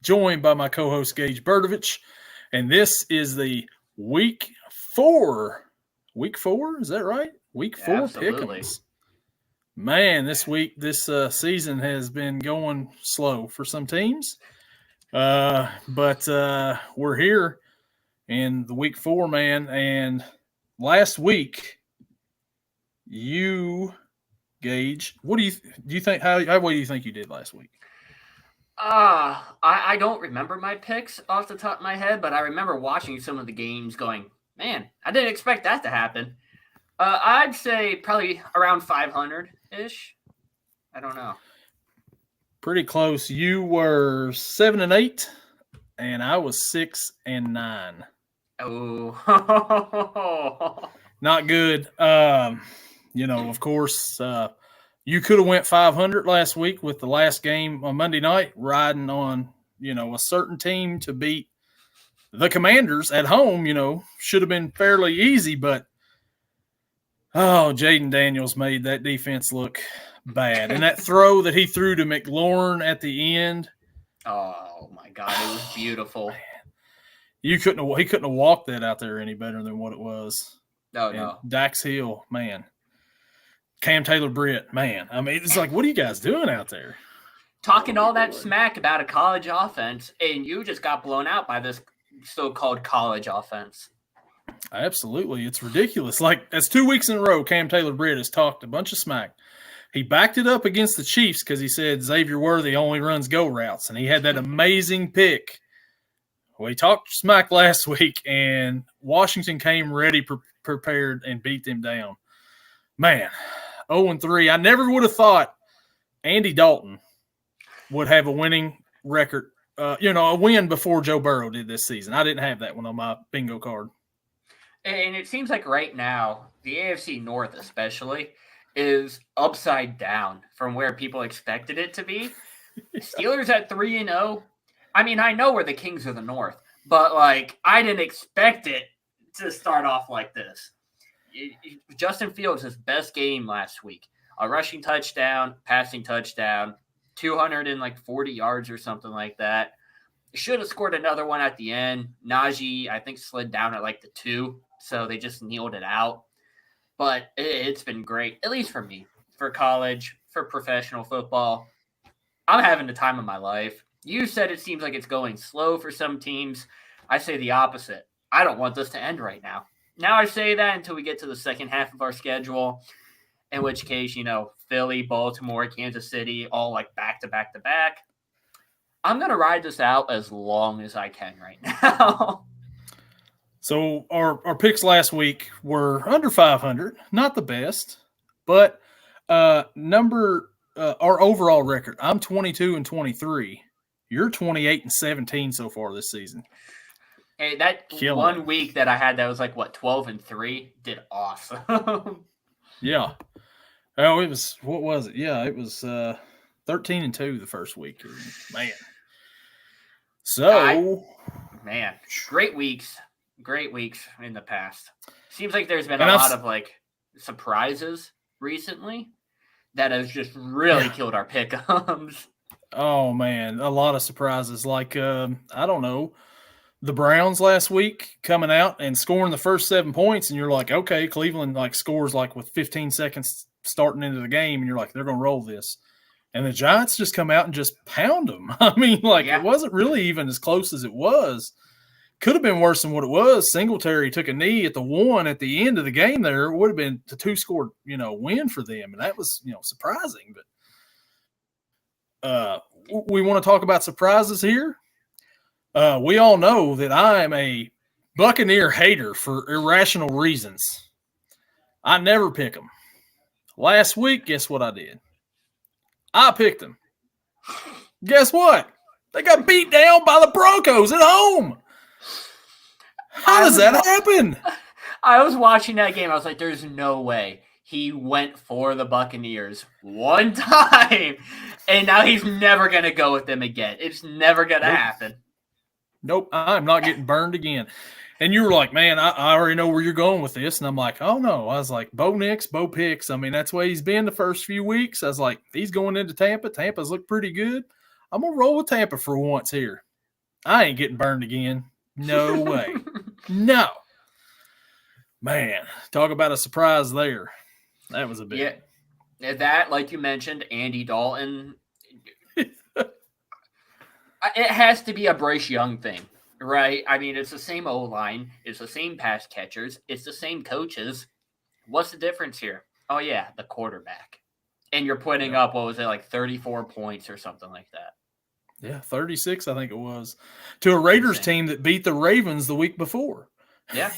joined by my co-host Gage Berdovich, and this is the week four. Week four, is that right? Week four Absolutely. pick'ems. Man, this season has been going slow for some teams, but we're here in the week four, man. And last week, you Gage, what do you think? How what do you think you did last week? I don't remember my picks off the top of my head, but I remember watching some of the games going, man, I didn't expect that to happen. I'd say probably around 500 ish. I don't know. Pretty close. You were 7-8, and I was 6-9. Oh, Not good. Of course, you could have went 500 last week with the last game on Monday night, riding on a certain team to beat the Commanders at home. Should have been fairly easy, but Jaden Daniels made that defense look bad, and that throw that he threw to McLaurin at the end. Oh my God, it was beautiful. He couldn't have walked that out there any better than what it was. Oh no, Dax Hill, man. Cam Taylor-Britt, man. I mean, it's like, what are you guys doing out there? Talking all that smack about a college offense, and you just got blown out by this so-called college offense. Absolutely. It's ridiculous. Like, that's 2 weeks in a row, Cam Taylor-Britt has talked a bunch of smack. He backed it up against the Chiefs because he said Xavier Worthy only runs go routes, and he had that amazing pick. Well, he talked smack last week, and Washington came ready, prepared, and beat them down. Man, 0-3. I never would have thought Andy Dalton would have a winning record, a win before Joe Burrow did this season. I didn't have that one on my bingo card. And it seems like right now, the AFC North especially is upside down from where people expected it to be. Steelers at 3-0. I mean, I know we're the kings of the North, but I didn't expect it to start off like this. Justin Fields, his best game last week, a rushing touchdown, passing touchdown, 240 yards or something like that. Should have scored another one at the end. Najee, I think, slid down at the 2, so they just kneeled it out. But it's been great, at least for me, for college, for professional football. I'm having the time of my life. You said it seems like it's going slow for some teams. I say the opposite. I don't want this to end right now. Now I say that until we get to the second half of our schedule, in which case, Philly, Baltimore, Kansas City, all back to back to back. I'm going to ride this out as long as I can right now. So our picks last week were under 500, not the best, but our overall record, I'm 22-23. You're 28-17 so far this season. Hey, that one week that I had that was 12-3 did awesome. Yeah. Oh, it was, what was it? Yeah, it was 13-2 the first week. Man. So. Great weeks in the past. Seems like there's been a lot of surprises recently that has just really killed our pick'ems. Oh man, a lot of surprises. I don't know, the Browns last week coming out and scoring the first 7 points, and you're like, okay, Cleveland scores with 15 seconds starting into the game, and you're like, they're gonna roll this. And the Giants just come out and just pound them. I mean, It wasn't really even as close as it was. Could have been worse than what it was. Singletary took a knee at the 1 at the end of the game there. It would have been the 2-score, win for them. And that was, surprising. But we want to talk about surprises here. We all know that I am a Buccaneer hater for irrational reasons. I never pick them. Last week, guess what I did? I picked them. Guess what? They got beat down by the Broncos at home. How does that happen? I was watching that game. I was like, there's no way he went for the Buccaneers one time, and now he's never going to go with them again. It's never going to happen. Nope, I'm not getting burned again. And you were like, man, I already know where you're going with this. And I'm like, oh, no. I was like, Bo Nix, Bo Picks. I mean, that's the way he's been the first few weeks. I was like, he's going into Tampa. Tampa's looked pretty good. I'm gonna roll with Tampa for once here. I ain't getting burned again. No way. No. Man, talk about a surprise there. That was a big one. That, like you mentioned, Andy Dalton. It has to be a Bryce Young thing, right? I mean, it's the same O-line. It's the same pass catchers. It's the same coaches. What's the difference here? Oh, yeah, the quarterback. And you're putting up, 34 points or something like that. Yeah, 36, I think it was, to a Raiders team that beat the Ravens the week before. Yeah.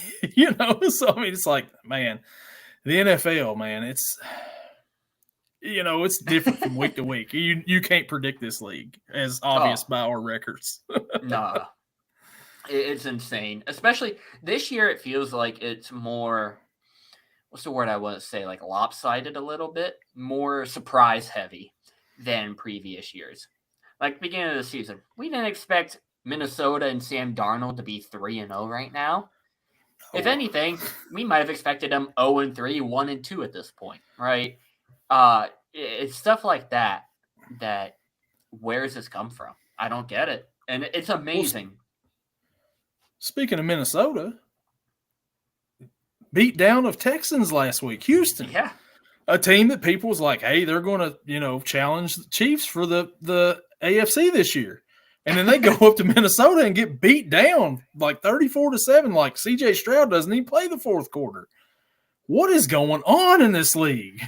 So, I mean, it's like, man, the NFL, man, it's different from week to week. You can't predict this league, as obvious by our records. Nah. It's insane. Especially this year, it feels like it's more, what's the word I want to say, like lopsided a little bit, more surprise heavy than previous years. Like beginning of the season, we didn't expect Minnesota and Sam Darnold to be 3-0 right now. Oh. If anything, we might have expected them 0-3, 1-2 at this point, right? It's stuff like that. Where does this come from? I don't get it, and it's amazing. Well, speaking of Minnesota, beat down of Texans last week, Houston. Yeah, a team that people was like, hey, they're going to challenge the Chiefs for the AFC this year. And then they go up to Minnesota and get beat down like 34-7. Like CJ Stroud doesn't even play the fourth quarter. What is going on in this league?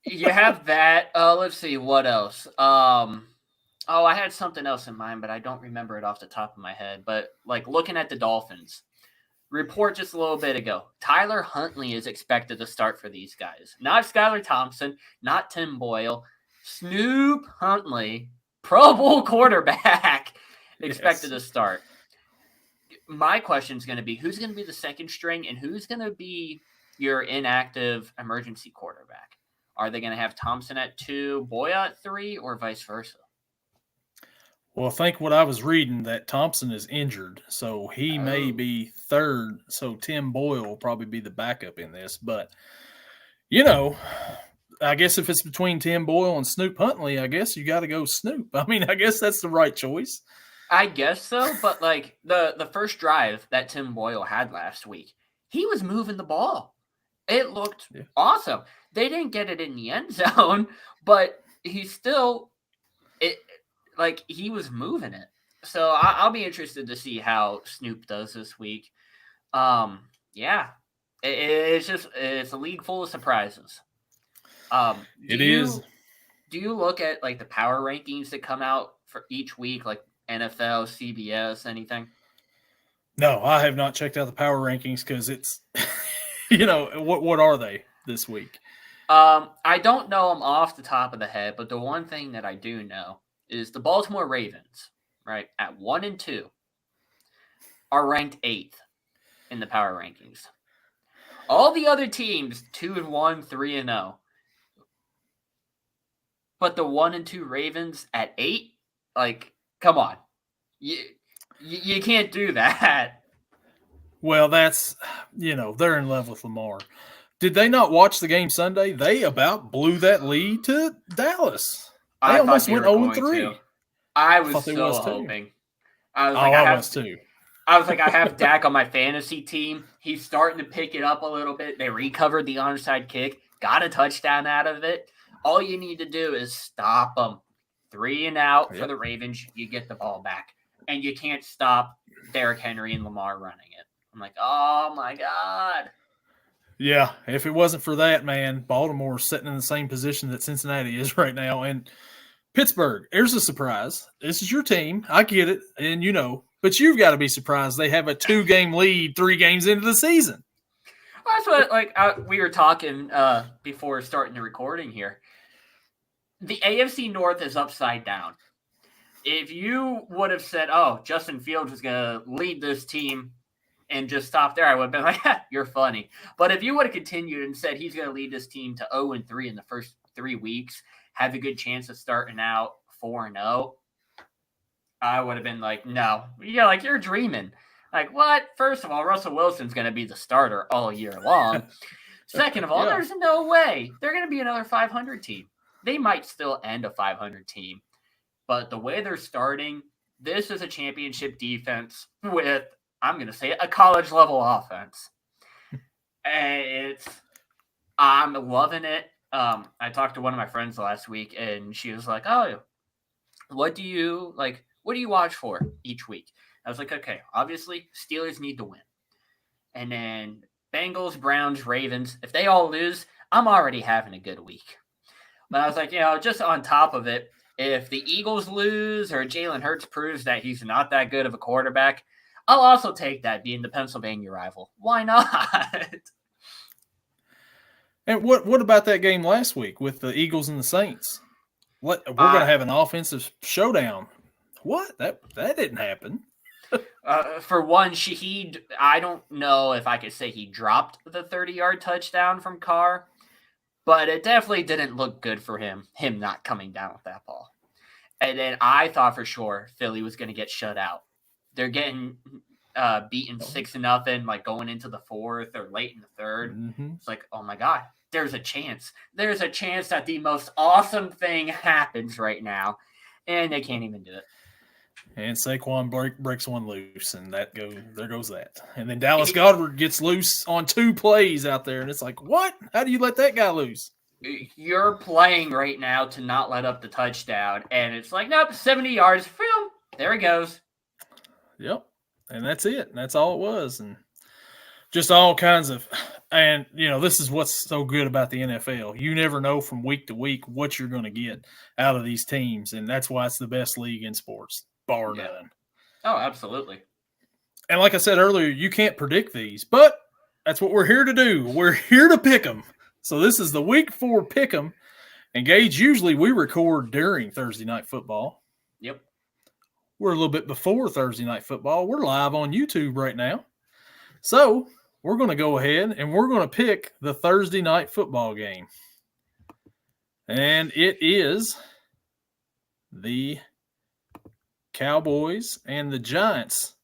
You have that. Let's see what else. I had something else in mind, but I don't remember it off the top of my head. But like looking at the Dolphins, report just a little bit ago, Tyler Huntley is expected to start for these guys. Not Skylar Thompson, not Tim Boyle. Snoop Huntley, Pro Bowl quarterback, expected to start. My question is going to be, who's going to be the second string and who's going to be your inactive emergency quarterback? Are they going to have Thompson at 2, Boyle at 3, or vice versa? Well, I think what I was reading that Thompson is injured, so he may be third. So Tim Boyle will probably be the backup in this. But, I guess if it's between Tim Boyle and Snoop Huntley, I guess you got to go Snoop. I mean, I guess that's the right choice. I guess so, but like the first drive that Tim Boyle had last week, he was moving the ball. It looked awesome. They didn't get it in the end zone, but he was moving it. So I'll be interested to see how Snoop does this week. It's a league full of surprises. It is. Do you look at like the power rankings that come out for each week, like NFL, CBS, anything? No, I have not checked out the power rankings because it's, what are they this week? I don't know them off the top of the head, but the one thing that I do know is the Baltimore Ravens, right, at 1-2, are ranked 8th in the power rankings. All the other teams, 2-1, 3-0. But the 1-2 Ravens at 8, like, come on. You can't do that. Well, that's, they're in love with Lamar. Did they not watch the game Sunday? They about blew that lead to Dallas. They almost went 0-3. I was so hoping. I was too. I was like, I have Dak on my fantasy team. He's starting to pick it up a little bit. They recovered the onside kick, got a touchdown out of it. All you need to do is stop them. 3 and out for the Ravens. You get the ball back. And you can't stop Derrick Henry and Lamar running it. I'm like, oh, my God. Yeah, if it wasn't for that, man, Baltimore's sitting in the same position that Cincinnati is right now. And Pittsburgh, there's a surprise. This is your team. I get it. And but you've got to be surprised they have a 2-game lead 3 games into the season. That's what we were talking before starting the recording here. The AFC North is upside down. If you would have said, Justin Fields is going to lead this team and just stop there, I would have been like, you're funny. But if you would have continued and said he's going to lead this team to 0-3 in the first 3 weeks, have a good chance of starting out 4-0, I would have been like, no. You're dreaming. Like, what? First of all, Russell Wilson's going to be the starter all year long. Second of all, there's no way. They're going to be another 500 team. They might still end a 500 team. but the way they're starting, this is a championship defense with, I'm going to say it, a college level offense. And I'm loving it. I talked to one of my friends last week, and she was like, "Oh, what do you watch for each week?" I was like, "Okay, obviously Steelers need to win, and then Bengals, Browns, Ravens. If they all lose, I'm already having a good week." But I was like, just on top of it, if the Eagles lose or Jalen Hurts proves that he's not that good of a quarterback, I'll also take that being the Pennsylvania rival. Why not? And what about that game last week with the Eagles and the Saints? What we're going to have an offensive showdown? What that didn't happen. For one, Shaheed, I don't know if I could say he dropped the 30-yard touchdown from Carr, but it definitely didn't look good for him not coming down with that ball. And then I thought for sure Philly was going to get shut out. They're getting beaten 6-0, like going into the fourth or late in the third. Mm-hmm. It's like, oh my God, there's a chance. There's a chance that the most awesome thing happens right now, and they can't even do it. And Saquon breaks one loose, and there goes that. And then Dallas Goedert gets loose on 2 plays out there, and it's like, what? How do you let that guy loose? You're playing right now to not let up the touchdown, and it's like, nope, 70 yards, boom, there it goes. Yep, and that's it. That's all it was, and just all kinds of – and, this is what's so good about the NFL. You never know from week to week what you're going to get out of these teams, and that's why it's the best league in sports. Bar none. Oh, absolutely. And like I said earlier, you can't predict these, but that's what we're here to do. We're here to pick them. So this is the week 4 pick 'em. And Gage, usually we record during Thursday Night Football. Yep. We're a little bit before Thursday Night Football. We're live on YouTube right now. So we're going to go ahead and we're going to pick the Thursday Night Football game. And it is the Cowboys and the Giants.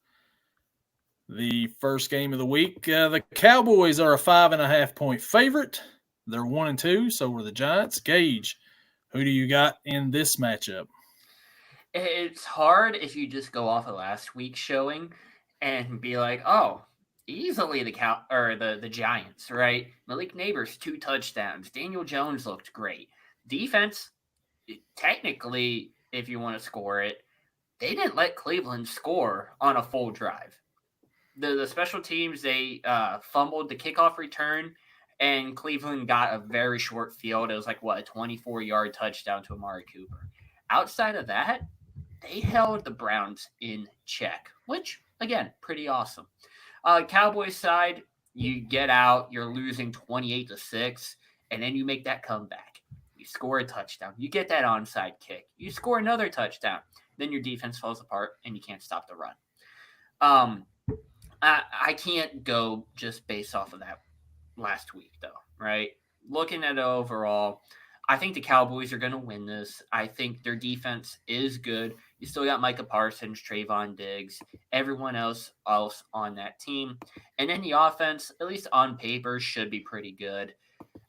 The first game of the week. The Cowboys are a 5.5-point favorite. They're 1-2, so are the Giants. Gage, who do you got in this matchup? It's hard if you just go off of last week's showing and be like, oh, easily the Giants, right? Malik Neighbors, 2 touchdowns. Daniel Jones looked great. Defense, technically, if you want to score it, they didn't let Cleveland score on a full drive. The special teams, they fumbled the kickoff return, and Cleveland got a very short field. It was like, a 24-yard touchdown to Amari Cooper. Outside of that, they held the Browns in check, which, again, pretty awesome. Cowboys side, you get out, you're losing 28-6, and then you make that comeback. You score a touchdown. You get that onside kick. You score another touchdown. Then your defense falls apart and you can't stop the run. I can't go just based off of that last week, though, right? Looking at it overall, I think the Cowboys are going to win this. I think their defense is good. You still got Micah Parsons, Trayvon Diggs, everyone else on that team. And then the offense, at least on paper, should be pretty good.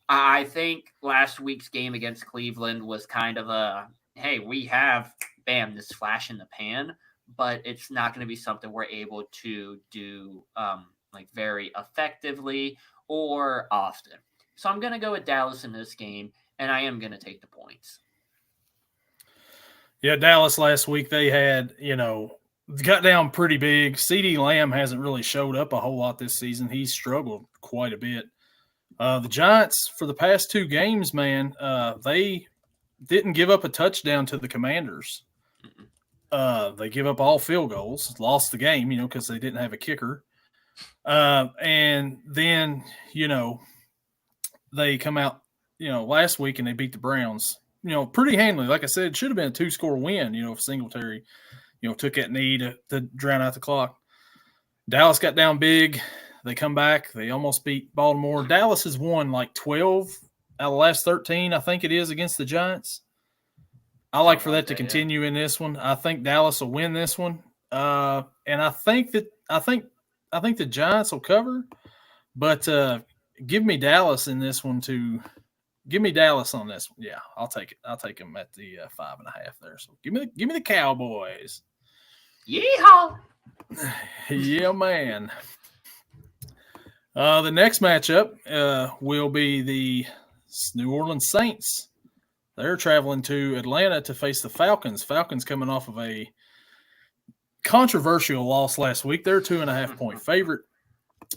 I think last week's game against Cleveland was kind of a, hey, we have this flash in the pan, but it's not going to be something we're able to do very effectively or often. So I'm going to go with Dallas in this game, and I am going to take the points. Yeah, Dallas last week, they had, got down pretty big. CeeDee Lamb hasn't really showed up a whole lot this season. He's struggled quite a bit. The Giants, for the past 2 games, man, they didn't give up a touchdown to the Commanders. They give up all field goals, lost the game, because they didn't have a kicker. And then, they come out, last week and they beat the Browns, pretty handily. Like I said, it should have been a 2-score win, if Singletary, took that knee to drown out the clock. Dallas got down big. They come back. They almost beat Baltimore. Dallas has won like 12 out of the last 13, I think it is, against the Giants. I like for that to continue in this one. I think Dallas will win this one. And I think the Giants will cover, but give me Dallas in this one to Give me Dallas on this one. Yeah, I'll take it. I'll take them at the 5.5 there. So give me the Cowboys. Yeehaw! Yeah, man. The next matchup will be the New Orleans Saints. They're traveling to Atlanta to face the Falcons. Falcons coming off of a controversial loss last week. They're a 2.5-point favorite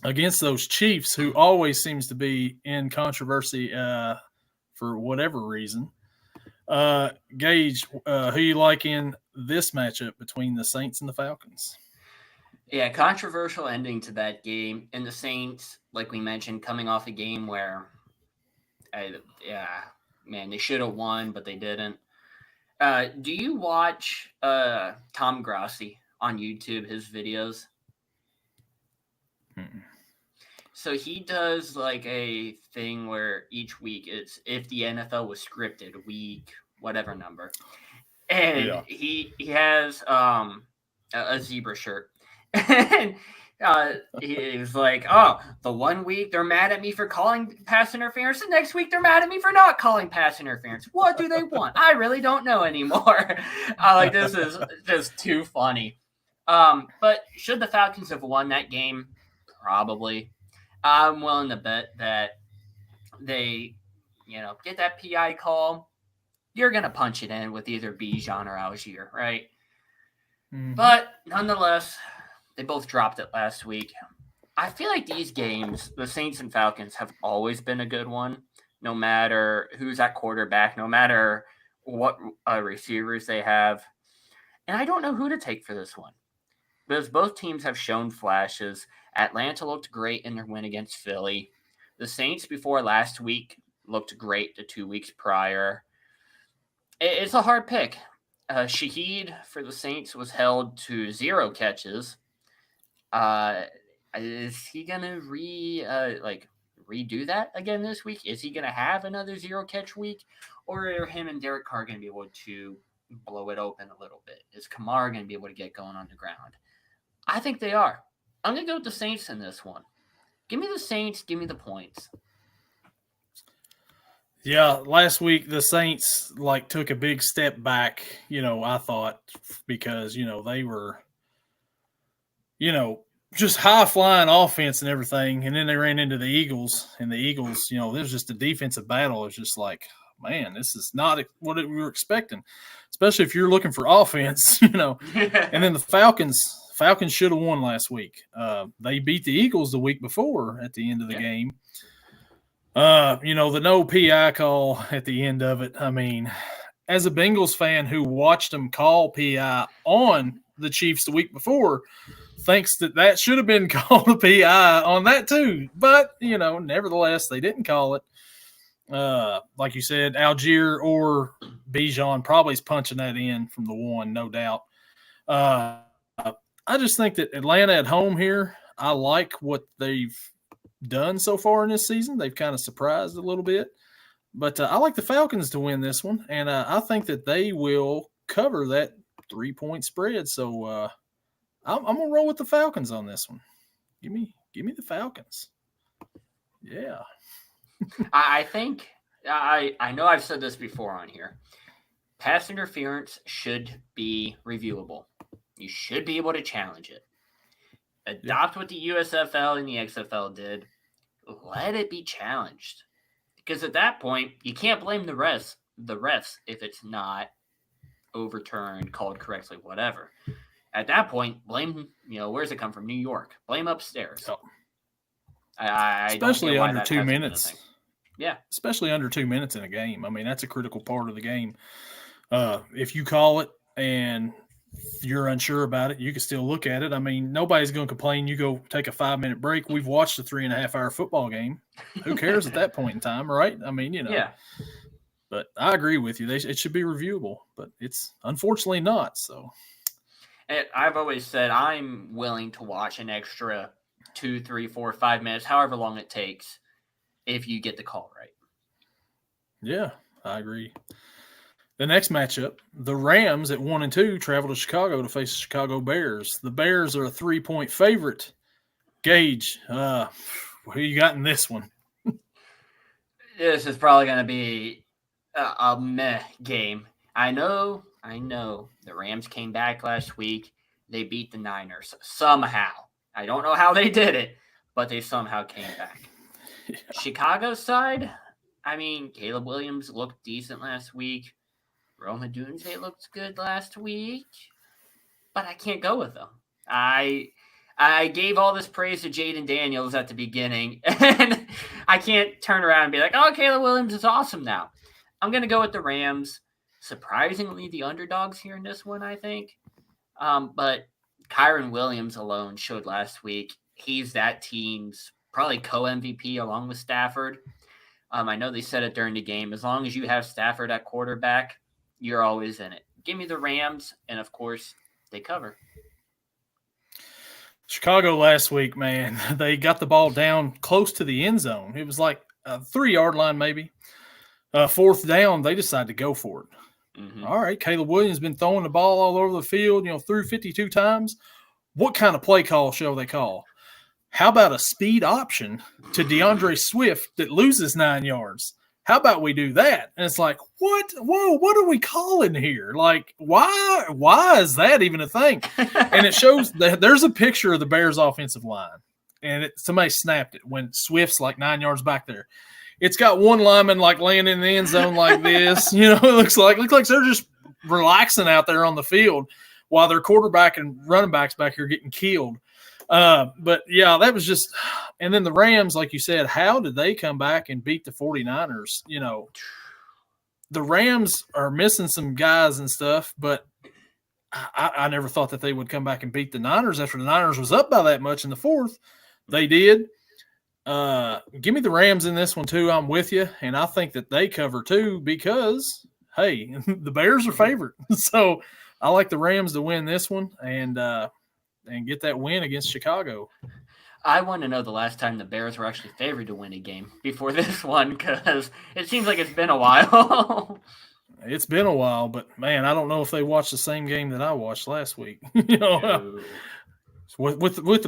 against those Chiefs, who always seems to be in controversy for whatever reason. Gage, who you like in this matchup between the Saints and the Falcons? Yeah, controversial ending to that game. And the Saints, like we mentioned, coming off a game where, they should have won, but they didn't. Do you watch Tom Grassi on YouTube, his videos? Mm-mm. So he does like a thing where each week it's if the NFL was scripted, week, whatever number. And he has a zebra shirt. And he's like, oh, the 1 week they're mad at me for calling pass interference. The next week they're mad at me for not calling pass interference. What do they want? I really don't know anymore. This is just too funny. But should the Falcons have won that game? Probably. I'm willing to bet that they, get that PI call. You're going to punch it in with either Bijan or Algier, right? Mm-hmm. But nonetheless, they both dropped it last week. I feel like these games, the Saints and Falcons, have always been a good one, no matter who's at quarterback, no matter what receivers they have. And I don't know who to take for this one, because both teams have shown flashes. Atlanta looked great in their win against Philly. The Saints before last week looked great the 2 weeks prior. It's a hard pick. Shaheed for the Saints was held to 0 catches. Is he going to redo that again this week? Is he going to have another 0 catch week? Or are him and Derek Carr going to be able to blow it open a little bit? Is Kamara going to be able to get going on the ground? I think they are. I'm going to go with the Saints in this one. Give me the Saints. Give me the points. Yeah, last week the Saints took a big step back, I thought, because, they were, just high-flying offense and everything, and then they ran into the Eagles, and the Eagles, there was just a defensive battle. It was just like, man, this is not what we were expecting, especially if you're looking for offense, And then the Falcons should have won last week. They beat the Eagles the week before at the end of the game. The no PI call at the end of it. I mean, as a Bengals fan who watched them call PI on the Chiefs the week before, thinks that should have been called a PI on that too. But, nevertheless, they didn't call it. Like you said, Algier or Bijan probably is punching that in from the 1, no doubt. I just think that Atlanta at home here, I like what they've done so far in this season. They've kind of surprised a little bit. But I like the Falcons to win this one, and I think that they will cover that 3-point spread. So I'm going to roll with the Falcons on this one. Give me the Falcons. Yeah. I think I know I've said this before on here. Pass interference should be reviewable. You should be able to challenge it. Adopt what the USFL and the XFL did. Let it be challenged. Because at that point, you can't blame the refs if it's not overturned, called correctly, whatever. At that point, blame, where does it come from? New York. Blame upstairs. Oh. Especially under 2 minutes. Yeah. Especially under 2 minutes in a game. I mean, that's a critical part of the game. If you call it and you're unsure about it, you can still look at it. I mean, nobody's going to complain. You go take a 5-minute break. We've watched a 3.5-hour football game. Who cares at that point in time, right? I mean, Yeah. But I agree with you. It should be reviewable, but it's unfortunately not. So, and I've always said I'm willing to watch an extra 2, 3, 4, 5 minutes, however long it takes, if you get the call right. Yeah, I agree. The next matchup, the Rams at 1-2 travel to Chicago to face the Chicago Bears. The Bears are a 3-point favorite. Gage, who you got in this one? This is probably going to be a meh game. I know the Rams came back last week. They beat the Niners somehow. I don't know how they did it, but they somehow came back. Yeah. Chicago side, I mean, Caleb Williams looked decent last week. Rome Odunze looked good last week, but I can't go with them. I gave all this praise to Jaden Daniels at the beginning, and I can't turn around and be like, oh, Caleb Williams is awesome now. I'm going to go with the Rams. Surprisingly, the underdogs here in this one, I think. But Kyren Williams alone showed last week he's that team's probably co-MVP along with Stafford. I know they said it during the game. As long as you have Stafford at quarterback, you're always in it. Give me the Rams, and of course, they cover. Chicago last week, man, they got the ball down close to the end zone. It was like a 3-yard line maybe. Fourth down, they decided to go for it. Mm-hmm. All right, Caleb Williams been throwing the ball all over the field, threw 52 times. What kind of play call shall they call? How about a speed option to DeAndre Swift that loses 9 yards? How about we do that? And it's like, what? Whoa, what are we calling here? Like, why is that even a thing? And it shows that there's a picture of the Bears offensive line. And somebody snapped it when Swift's like 9 yards back there. It's got one lineman like laying in the end zone like this. It looks like they're just relaxing out there on the field while their quarterback and running backs back here getting killed. But yeah, that was just – and then the Rams, like you said, how did they come back and beat the 49ers? The Rams are missing some guys and stuff, but I never thought that they would come back and beat the Niners after the Niners was up by that much in the fourth. They did. Give me the Rams in this one too. I'm with you, and I think that they cover too because, hey, the Bears are favored. So I like the Rams to win this one and get that win against Chicago. I want to know the last time the Bears were actually favored to win a game before this one because it seems like it's been a while. It's been a while, but, man, I don't know if they watched the same game that I watched last week. With the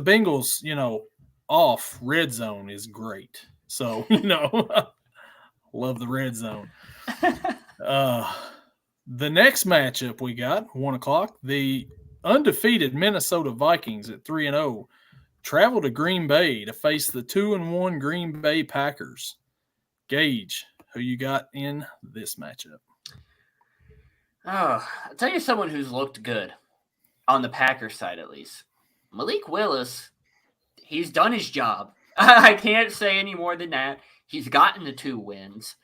Bengals, off, red zone is great. So, love the red zone. The next matchup we got, 1 o'clock, the undefeated Minnesota Vikings at 3-0 travel to Green Bay to face the 2-1 Green Bay Packers. Gage, who you got in this matchup? I'll tell you someone who's looked good on the Packers side, at least. Malik Willis, he's done his job. I can't say any more than that. He's gotten the 2 wins.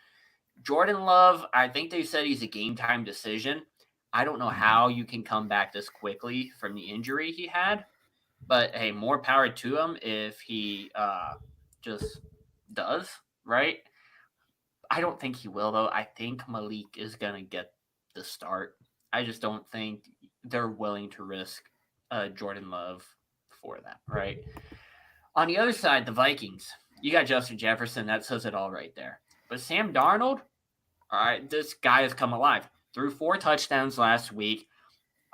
Jordan Love, I think they said he's a game-time decision. I don't know how you can come back this quickly from the injury he had. But, hey, more power to him if he just does, right? I don't think he will, though. I think Malik is going to get the start. I just don't think they're willing to risk Jordan Love for that, right? On the other side, the Vikings, you got Justin Jefferson. That says it all right there. But Sam Darnold, all right, this guy has come alive. Threw 4 touchdowns last week,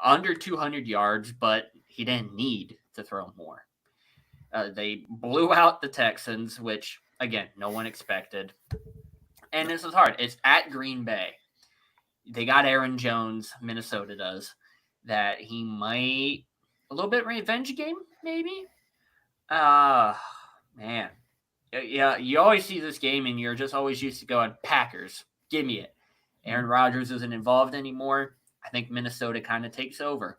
under 200 yards, but he didn't need to throw more. They blew out the Texans, which, again, no one expected. And this is hard. It's at Green Bay. They got Aaron Jones, Minnesota does, that he might – a little bit revenge game, maybe? Man. Yeah, you always see this game and you're just always used to going, Packers, give me it. Aaron Rodgers isn't involved anymore. I think Minnesota kind of takes over.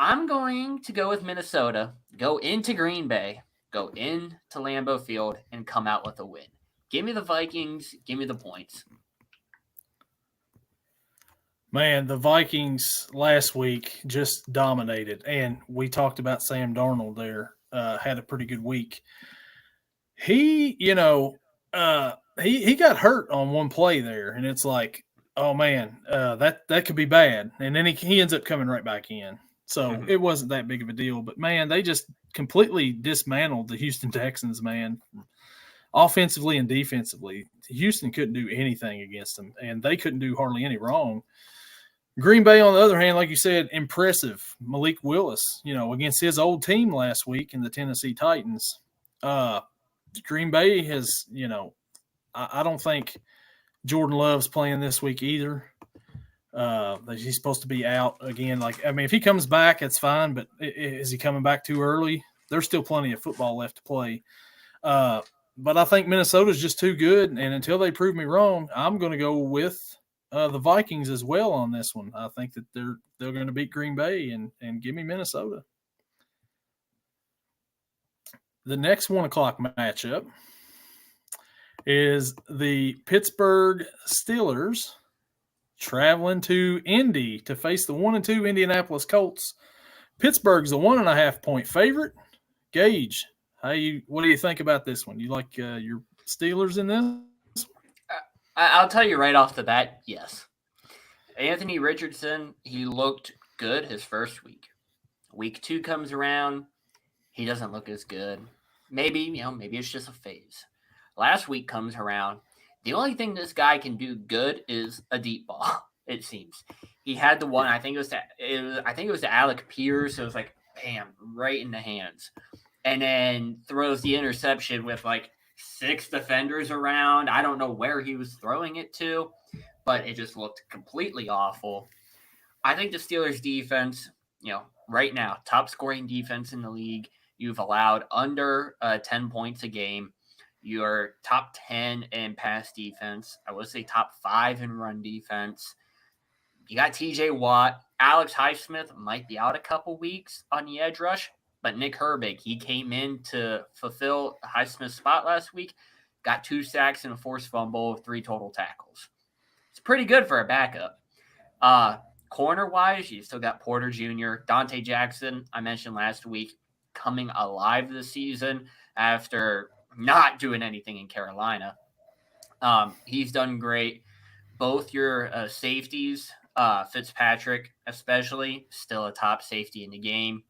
I'm going to go with Minnesota, go into Green Bay, go into Lambeau Field, and come out with a win. Give me the Vikings. Give me the points. Man, the Vikings last week just dominated, and we talked about Sam Darnold there. Had a pretty good week. He got hurt on one play there, and it's like, oh man, that could be bad. And then he ends up coming right back in. So It wasn't that big of a deal. But man, they just completely dismantled the Houston Texans, man. Offensively and defensively, Houston couldn't do anything against them, and they couldn't do hardly any wrong. Green Bay, on the other hand, like you said, impressive. Malik Willis, against his old team last week in the Tennessee Titans. Green Bay has, I don't think Jordan Love's playing this week either. He's supposed to be out again. If he comes back, it's fine. But is he coming back too early? There's still plenty of football left to play. But I think Minnesota's just too good. And until they prove me wrong, I'm going to go with the Vikings as well on this one. I think that they're going to beat Green Bay and give me Minnesota. The next 1 o'clock matchup is the Pittsburgh Steelers traveling to Indy to face the 1-2 Indianapolis Colts. Pittsburgh's a 1.5 point favorite. Gage, what do you think about this one? You like your Steelers in this? I'll tell you right off the bat, yes. Anthony Richardson, he looked good his first week. Week 2 comes around, he doesn't look as good. Maybe it's just a phase. Last week comes around. The only thing this guy can do good is a deep ball. It seems he had the one. I think it was to Alec Pierce. It was like bam, right in the hands, and then throws the interception with like 6 defenders around. I don't know where he was throwing it to, but it just looked completely awful. I think the Steelers defense, right now, top scoring defense in the league. You've allowed under 10 points a game. You're top 10 in pass defense. I would say top 5 in run defense. You got TJ Watt. Alex Highsmith might be out a couple weeks on the edge rush, but Nick Herbig, he came in to fulfill Highsmith's spot last week, got 2 sacks and a forced fumble, 3 total tackles. It's pretty good for a backup. Corner-wise, you still got Porter Jr., Dante Jackson, I mentioned last week, coming alive this season after not doing anything in Carolina. He's done great. Both your safeties, Fitzpatrick especially, still a top safety in the game.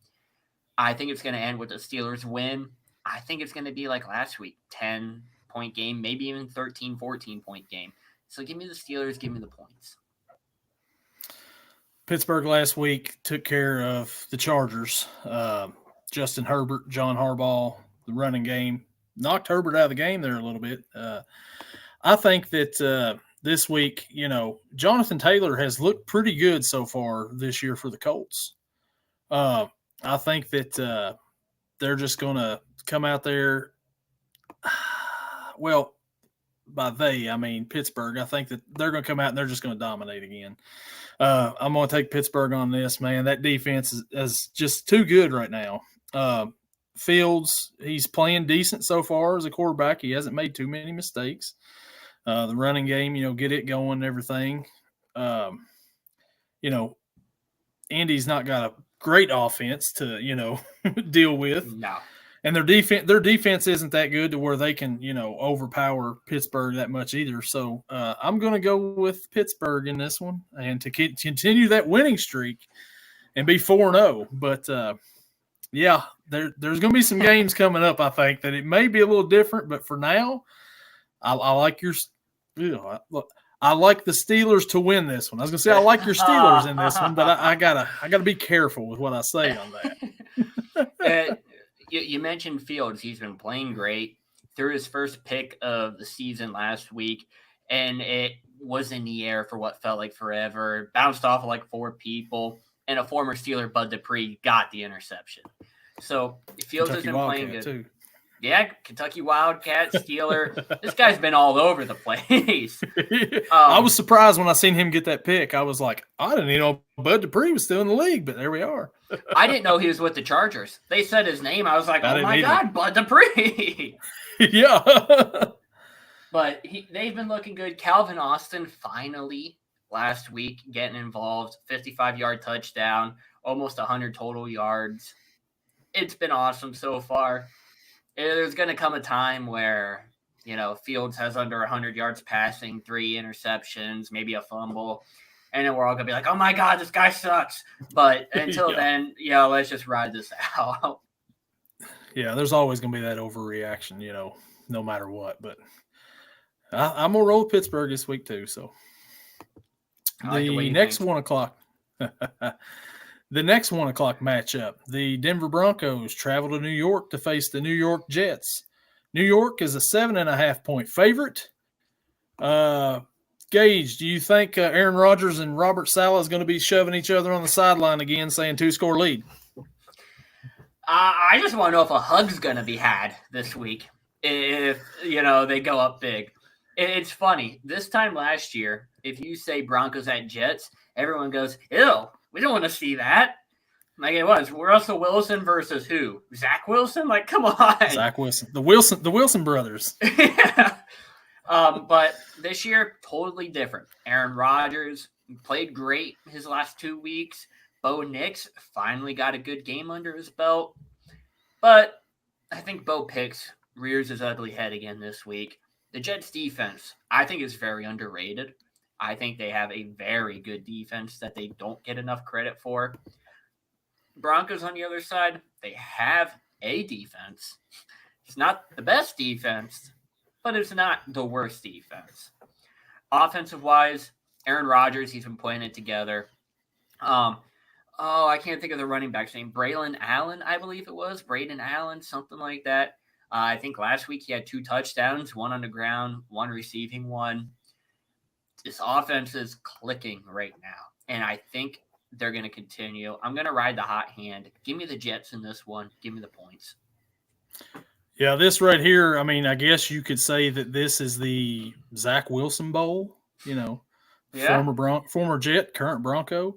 I think it's going to end with the Steelers win. I think it's going to be like last week, 10-point game, maybe even 13, 14-point game. So give me the Steelers, give me the points. Pittsburgh last week took care of the Chargers. Justin Herbert, John Harbaugh, the running game, knocked Herbert out of the game there a little bit. I think that this week, Jonathan Taylor has looked pretty good so far this year for the Colts. I think that they're just going to come out there. Well, by they, I mean Pittsburgh. I think that they're going to come out and they're just going to dominate again. I'm going to take Pittsburgh on this, man. That defense is just too good right now. Fields, he's playing decent so far as a quarterback. He hasn't made too many mistakes. The running game, get it going and everything. Andy's not got a great offense to, deal with. No. And their defense isn't that good to where they can, overpower Pittsburgh that much either. So I'm going to go with Pittsburgh in this one and to continue that winning streak and be 4-0. But, yeah, there's going to be some games coming up, I think, that it may be a little different. But for now, I like I like the Steelers to win this one. I was going to say I like your Steelers in this one, but I gotta be careful with what I say on that. You mentioned Fields. He's been playing great. Threw his first pick of the season last week, and it was in the air for what felt like forever. Bounced off of like 4 people, and a former Steeler, Bud Dupree, got the interception. So Fields has been playing good. Too. Yeah, Kentucky Wildcat, Steeler. This guy's been all over the place. I was surprised when I seen him get that pick. I was like, I didn't even know Bud Dupree was still in the league, but there we are. I didn't know he was with the Chargers. They said his name. I was like, oh my God, Bud Dupree. Yeah. But they've been looking good. Calvin Austin finally last week getting involved. 55-yard touchdown, almost 100 total yards. It's been awesome so far. There's going to come a time where, Fields has under 100 yards passing, 3 interceptions, maybe a fumble. And then we're all going to be like, oh, my God, this guy sucks. But until then, let's just ride this out. Yeah, there's always going to be that overreaction, no matter what. But I'm going to roll Pittsburgh this week too. So the next 1 o'clock. The next 1 o'clock matchup, the Denver Broncos travel to New York to face the New York Jets. New York is a 7.5 point favorite. Gage, do you think Aaron Rodgers and Robert Saleh is going to be shoving each other on the sideline again, saying 2-score lead? I just want to know if a hug's going to be had this week if, they go up big. It's funny. This time last year, if you say Broncos at Jets, everyone goes, ew, we don't want to see that. Like it was Russell Wilson versus who? Zach Wilson? Like, come on. Zach Wilson. The Wilson brothers. Yeah. But this year, totally different. Aaron Rodgers played great his last 2 weeks. Bo Nix finally got a good game under his belt. But I think Bo Nix rears his ugly head again this week. The Jets defense, I think, is very underrated. I think they have a very good defense that they don't get enough credit for. Broncos, on the other side, they have a defense. It's not the best defense, but it's not the worst defense. Offensive-wise, Aaron Rodgers, he's been playing it together. I can't think of the running back's name. Braylon Allen, I believe it was. Braden Allen, something like that. I think last week he had 2 touchdowns, 1 on the ground, 1 receiving one. This offense is clicking right now, and I think they're going to continue. I'm going to ride the hot hand. Give me the Jets in this one. Give me the points. Yeah, this right here, I mean, I guess you could say that this is the Zach Wilson Bowl, former Jet, current Bronco.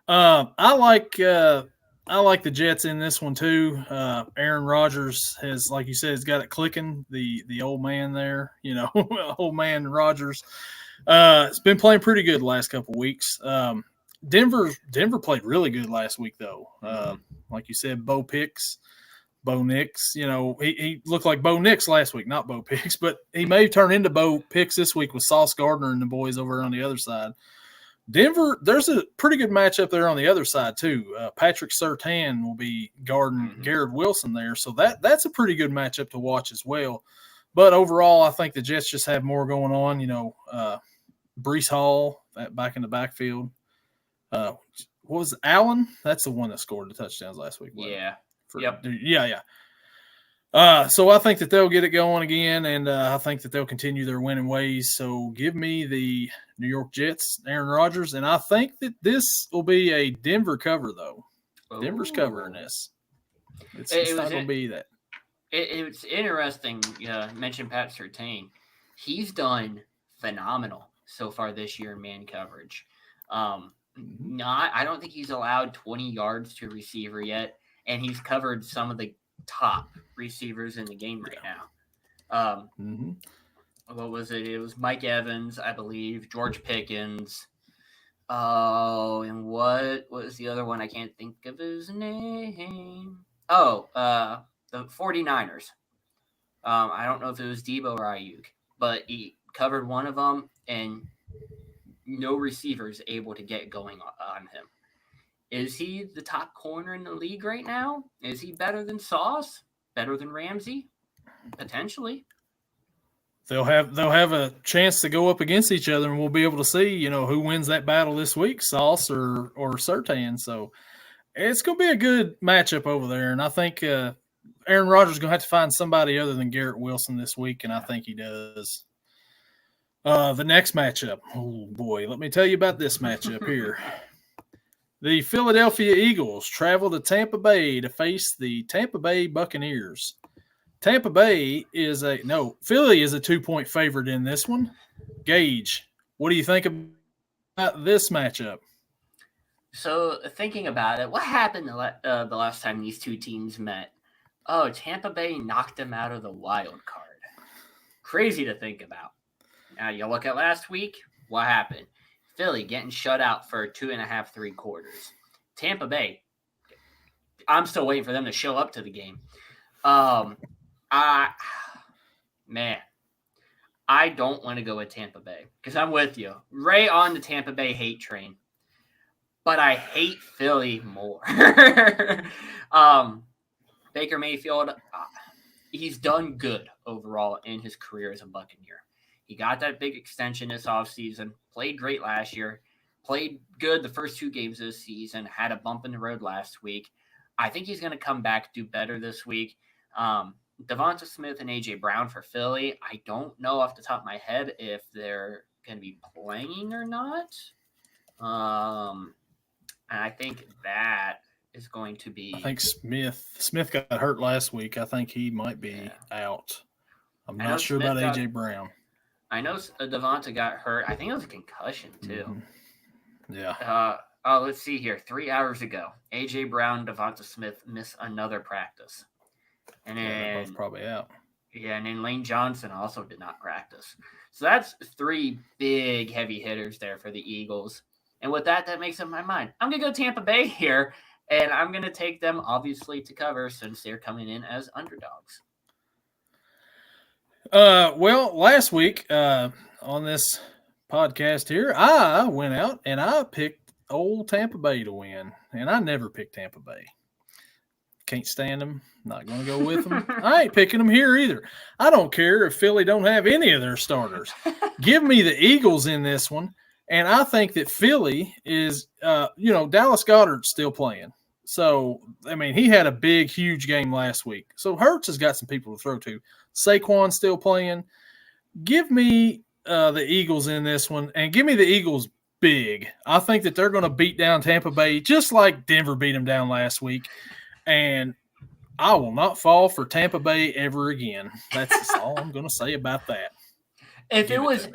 I like the Jets in this one too. Aaron Rodgers has, like you said, has got it clicking. The old man there, old man Rodgers. It's been playing pretty good the last couple of weeks. Denver played really good last week though. Like you said, Bo Nix. He looked like Bo Nix last week, not Bo Nix, but he may turn into Bo Nix this week with Sauce Gardner and the boys over on the other side. Denver, there's a pretty good matchup there on the other side too. Patrick Surtain will be guarding Garrett Wilson there, so that's a pretty good matchup to watch as well. But overall, I think the Jets just have more going on. Breece Hall back in the backfield. What was it, Allen? That's the one that scored the touchdowns last week. Yeah. Yeah. So I think that they'll get it going again, and I think that they'll continue their winning ways. So give me the New York Jets, Aaron Rodgers, and I think that this will be a Denver cover, though. Denver's covering this. It's not going to be that. It's interesting. Mention Pat Surtain. He's done phenomenal so far this year in man coverage. I don't think he's allowed 20 yards to a receiver yet, and he's covered some of the top receivers in the game right now. What was it? It was Mike Evans, I believe, George Pickens. And what was the other one? I can't think of his name. The 49ers. I don't know if it was Debo or Ayuk, but he covered one of them, and no receivers able to get going on him. Is he the top corner in the league right now? Is he better than Sauce? Better than Ramsey? Potentially. They'll have a chance to go up against each other, and we'll be able to see, who wins that battle this week, Sauce or Surtain. So it's going to be a good matchup over there, and I think Aaron Rodgers is going to have to find somebody other than Garrett Wilson this week, and I think he does. The next matchup, oh boy, let me tell you about this matchup here. The Philadelphia Eagles travel to Tampa Bay to face the Tampa Bay Buccaneers. Philly is a 2-point favorite in this one. Gage, what do you think about this matchup? So thinking about it, what happened the last time these two teams met? Oh, Tampa Bay knocked them out of the wild card. Crazy to think about. Now you look at last week, what happened? Philly getting shut out for 2.5, 3 quarters. Tampa Bay, I'm still waiting for them to show up to the game. I don't want to go with Tampa Bay because I'm with you. Right on the Tampa Bay hate train. But I hate Philly more. Baker Mayfield, he's done good overall in his career as a Buccaneer. He got that big extension this offseason, played great last year, played good the first 2 games this season, had a bump in the road last week. I think he's going to come back, do better this week. Devonta Smith and A.J. Brown for Philly. I don't know off the top of my head if they're going to be playing or not. And I think that is going to be. I think Smith got hurt last week. I think he might be out. I'm not sure about A.J. Brown. I know Devonta got hurt. I think it was a concussion too. Mm-hmm. Yeah. Let's see here. 3 hours ago, A.J. Brown, Devonta Smith missed another practice. And then they're both probably out. Yeah, and then Lane Johnson also did not practice. So that's 3 big heavy hitters there for the Eagles. And with that makes up my mind. I'm going to go Tampa Bay here, and I'm going to take them, obviously, to cover since they're coming in as underdogs. Well, last week on this podcast here, I went out and I picked old Tampa Bay to win, and I never picked Tampa Bay. Can't stand them. Not going to go with them. I ain't picking them here either. I don't care if Philly don't have any of their starters. Give me the Eagles in this one. And I think that Philly is, Dallas Goedert's still playing. So, I mean, he had a big, huge game last week. So, Hurts has got some people to throw to. Saquon's still playing. Give me the Eagles in this one, and give me the Eagles big. I think that they're going to beat down Tampa Bay just like Denver beat them down last week. And I will not fall for Tampa Bay ever again. That's all I'm going to say about that. If it was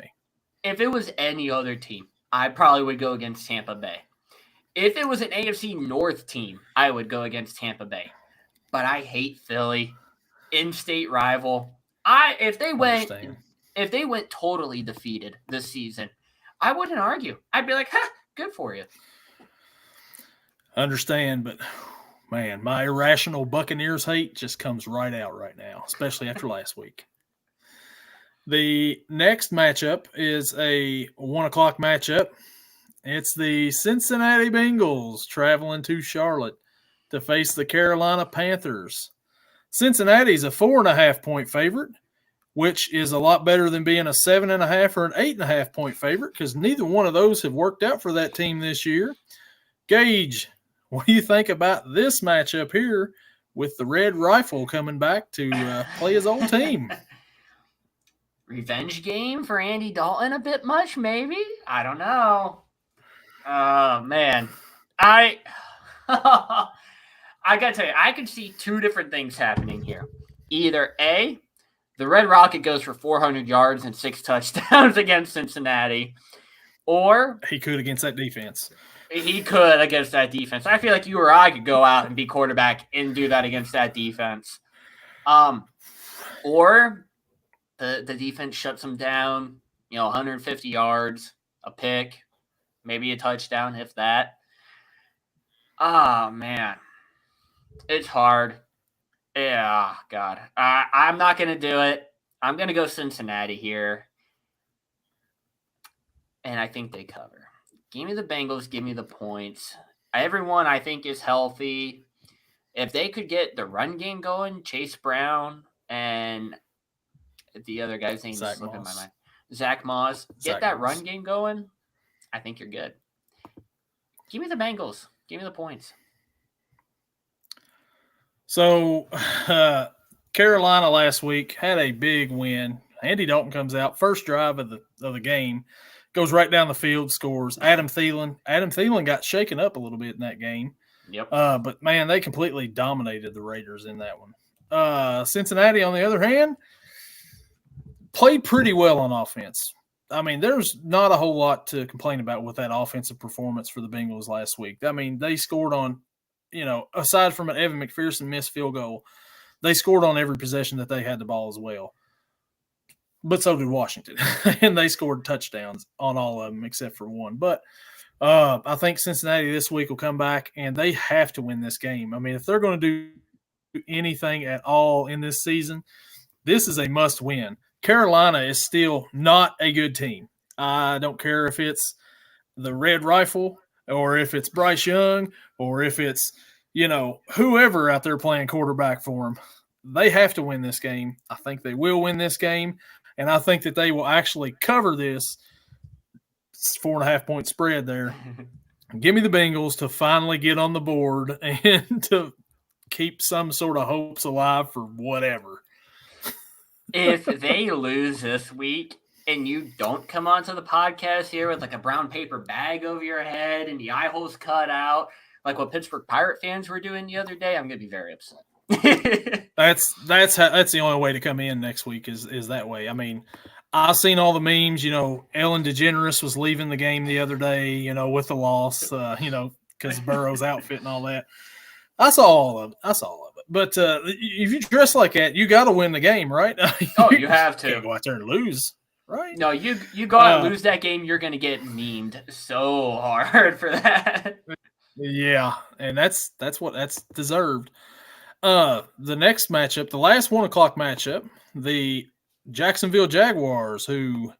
any other team, I probably would go against Tampa Bay. If it was an AFC North team, I would go against Tampa Bay. But I hate Philly, in-state rival. If they went totally defeated this season, I wouldn't argue. I'd be like, good for you. Understand, but man, my irrational Buccaneers hate just comes right out right now, especially after last week. The next matchup is a 1:00 matchup. It's the Cincinnati Bengals traveling to Charlotte to face the Carolina Panthers. Cincinnati's a 4.5-point favorite, which is a lot better than being a 7.5 or an 8.5-point favorite because neither one of those have worked out for that team this year. Gage, what do you think about this matchup here with the Red Rifle coming back to play his old team? Revenge game for Andy Dalton a bit much, maybe? I don't know. Oh, man. I got to tell you, I could see 2 different things happening here. Either A, the Red Rocket goes for 400 yards and 6 touchdowns against Cincinnati, or he could against that defense. He could against that defense. I feel like you or I could go out and be quarterback and do that against that defense. Or the defense shuts them down, 150 yards, a pick, maybe a touchdown, if that. Oh, man. It's hard. Yeah, God. I'm not going to do it. I'm going to go Cincinnati here. And I think they cover. Give me the Bengals. Give me the points. Everyone, I think, is healthy. If they could get the run game going, Chase Brown and the other guy's name is slipping my mind. Zach Moss. Get that run game going. I think you're good. Give me the Bengals. Give me the points. So, Carolina last week had a big win. Andy Dalton comes out, first drive of the game, goes right down the field, scores. Adam Thielen got shaken up a little bit in that game. Yep. But, man, they completely dominated the Raiders in that one. Cincinnati, on the other hand, played pretty well on offense. I mean, there's not a whole lot to complain about with that offensive performance for the Bengals last week. I mean, they scored on, aside from an Evan McPherson missed field goal, they scored on every possession that they had the ball as well. But so did Washington. And they scored touchdowns on all of them except for one. But I think Cincinnati this week will come back, and they have to win this game. I mean, if they're going to do anything at all in this season, this is a must-win. Carolina is still not a good team. I don't care if it's the Red Rifle or if it's Bryce Young or if it's, whoever out there playing quarterback for them. They have to win this game. I think they will win this game, and I think that they will actually cover this 4.5-point spread there. Give me the Bengals to finally get on the board and to keep some sort of hopes alive for whatever. if they lose this week and you don't come onto the podcast here with like a brown paper bag over your head and the eye holes cut out, like what Pittsburgh Pirate fans were doing the other day, I'm gonna be very upset. That's the only way to come in next week is that way. I mean, I've seen all the memes. Ellen DeGeneres was leaving the game the other day. With the loss. Because Burrow's outfit and all that. I saw all of it. But if you dress like that, you got to win the game, right? Oh, you have to. Can't go out there and lose, right? No, you go out and lose that game, you're gonna get memed so hard for that. Yeah, and that's deserved. The next matchup, the last 1:00 matchup, the Jacksonville Jaguars, who,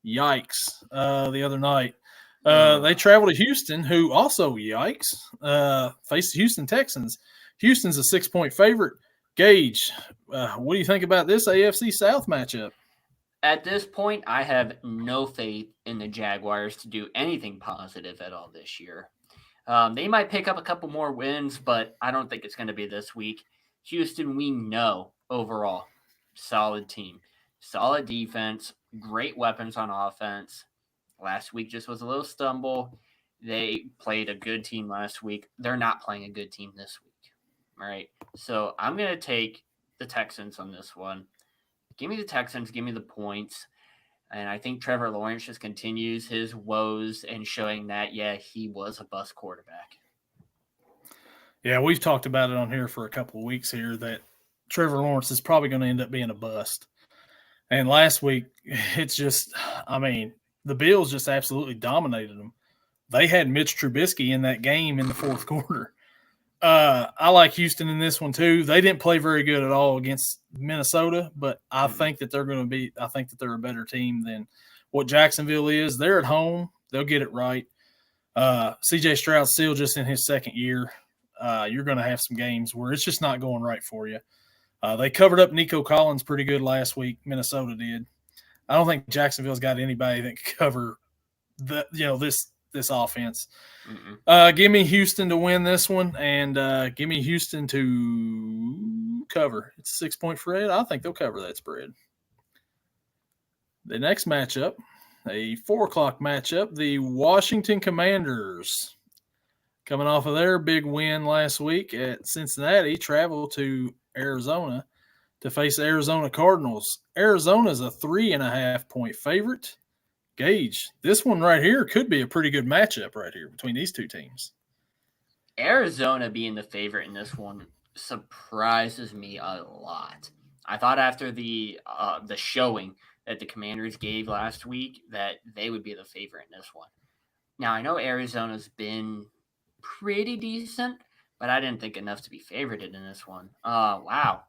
yikes, the other night. They travel to Houston, who also, yikes, face the Houston Texans. Houston's a 6-point favorite. Gage, what do you think about this AFC South matchup? At this point, I have no faith in the Jaguars to do anything positive at all this year. They might pick up a couple more wins, but I don't think it's going to be this week. Houston, we know overall, solid team, solid defense, great weapons on offense. Last week just was a little stumble. They played a good team last week. They're not playing a good team this week. All right. So I'm going to take the Texans on this one. Give me the Texans. Give me the points. And I think Trevor Lawrence just continues his woes and showing that, yeah, he was a bust quarterback. Yeah, we've talked about it on here for a couple of weeks here that Trevor Lawrence is probably going to end up being a bust. And last week, it's just, I mean, the Bills just absolutely dominated them. They had Mitch Trubisky in that game in the fourth quarter. I like Houston in this one too. They didn't play very good at all against Minnesota, but I think that they're a better team than what Jacksonville is. They're at home. They'll get it right. CJ Stroud's still just in his second year. You're going to have some games where it's just not going right for you. They covered up Nico Collins pretty good last week. Minnesota did. I don't think Jacksonville's got anybody that can cover this offense. Give me Houston to win this one, and give me Houston to cover. It's a 6-point spread. I think they'll cover that spread. The next matchup, a 4:00 matchup, the Washington Commanders, coming off of their big win last week at Cincinnati, travel to Arizona to face the Arizona Cardinals. Arizona's a 3.5-point favorite. Gage, this one right here could be a pretty good matchup right here between these two teams. Arizona being the favorite in this one surprises me a lot. I thought after the showing that the Commanders gave last week that they would be the favorite in this one. Now, I know Arizona's been pretty decent, but I didn't think enough to be favorited in this one. Wow.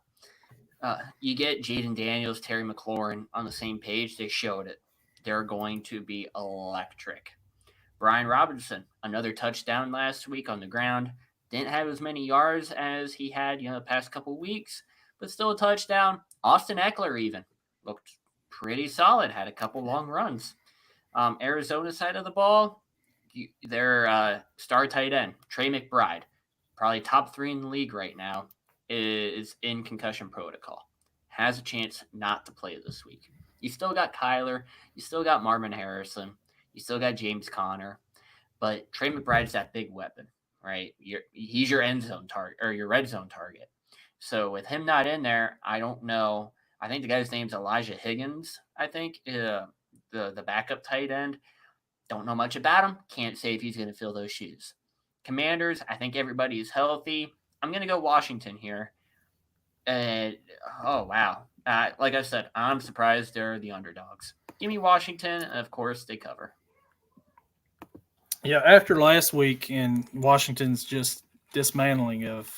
You get Jaden Daniels, Terry McLaurin on the same page. They showed it. They're going to be electric. Brian Robinson, another touchdown last week on the ground. Didn't have as many yards as he had, the past couple weeks, but still a touchdown. Austin Eckler even looked pretty solid, had a couple long runs. Arizona side of the ball, their star tight end, Trey McBride, probably top 3 in the league right now, is in concussion protocol. Has a chance not to play this week. You still got Kyler. You still got Marvin Harrison. You still got James Conner. But Trey McBride's that big weapon, right? He's your end zone target or your red zone target. So with him not in there, I don't know. I think the guy's name's Elijah Higgins, I think, the backup tight end. Don't know much about him. Can't say if he's going to fill those shoes. Commanders, I think everybody is healthy. I'm going to go Washington here. Oh, wow. Like I said, I'm surprised they're the underdogs. Give me Washington, and of course, they cover. Yeah, after last week and Washington's just dismantling of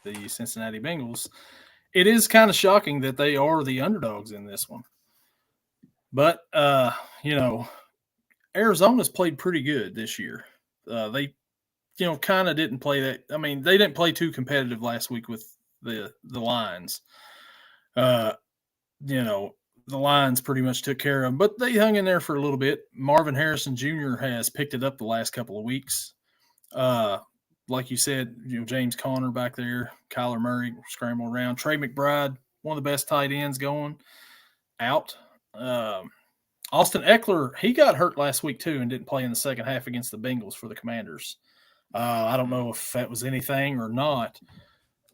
the Cincinnati Bengals, it is kind of shocking that they are the underdogs in this one. But, Arizona's played pretty good this year. They, kind of didn't play that. I mean, they didn't play too competitive last week with the Lions. The Lions pretty much took care of them, but they hung in there for a little bit. Marvin Harrison Jr. has picked it up the last couple of weeks. Like you said, James Conner back there, Kyler Murray scrambled around. Trey McBride, one of the best tight ends going, out. Austin Eckler, he got hurt last week too and didn't play in the second half against the Bengals for the Commanders. I don't know if that was anything or not,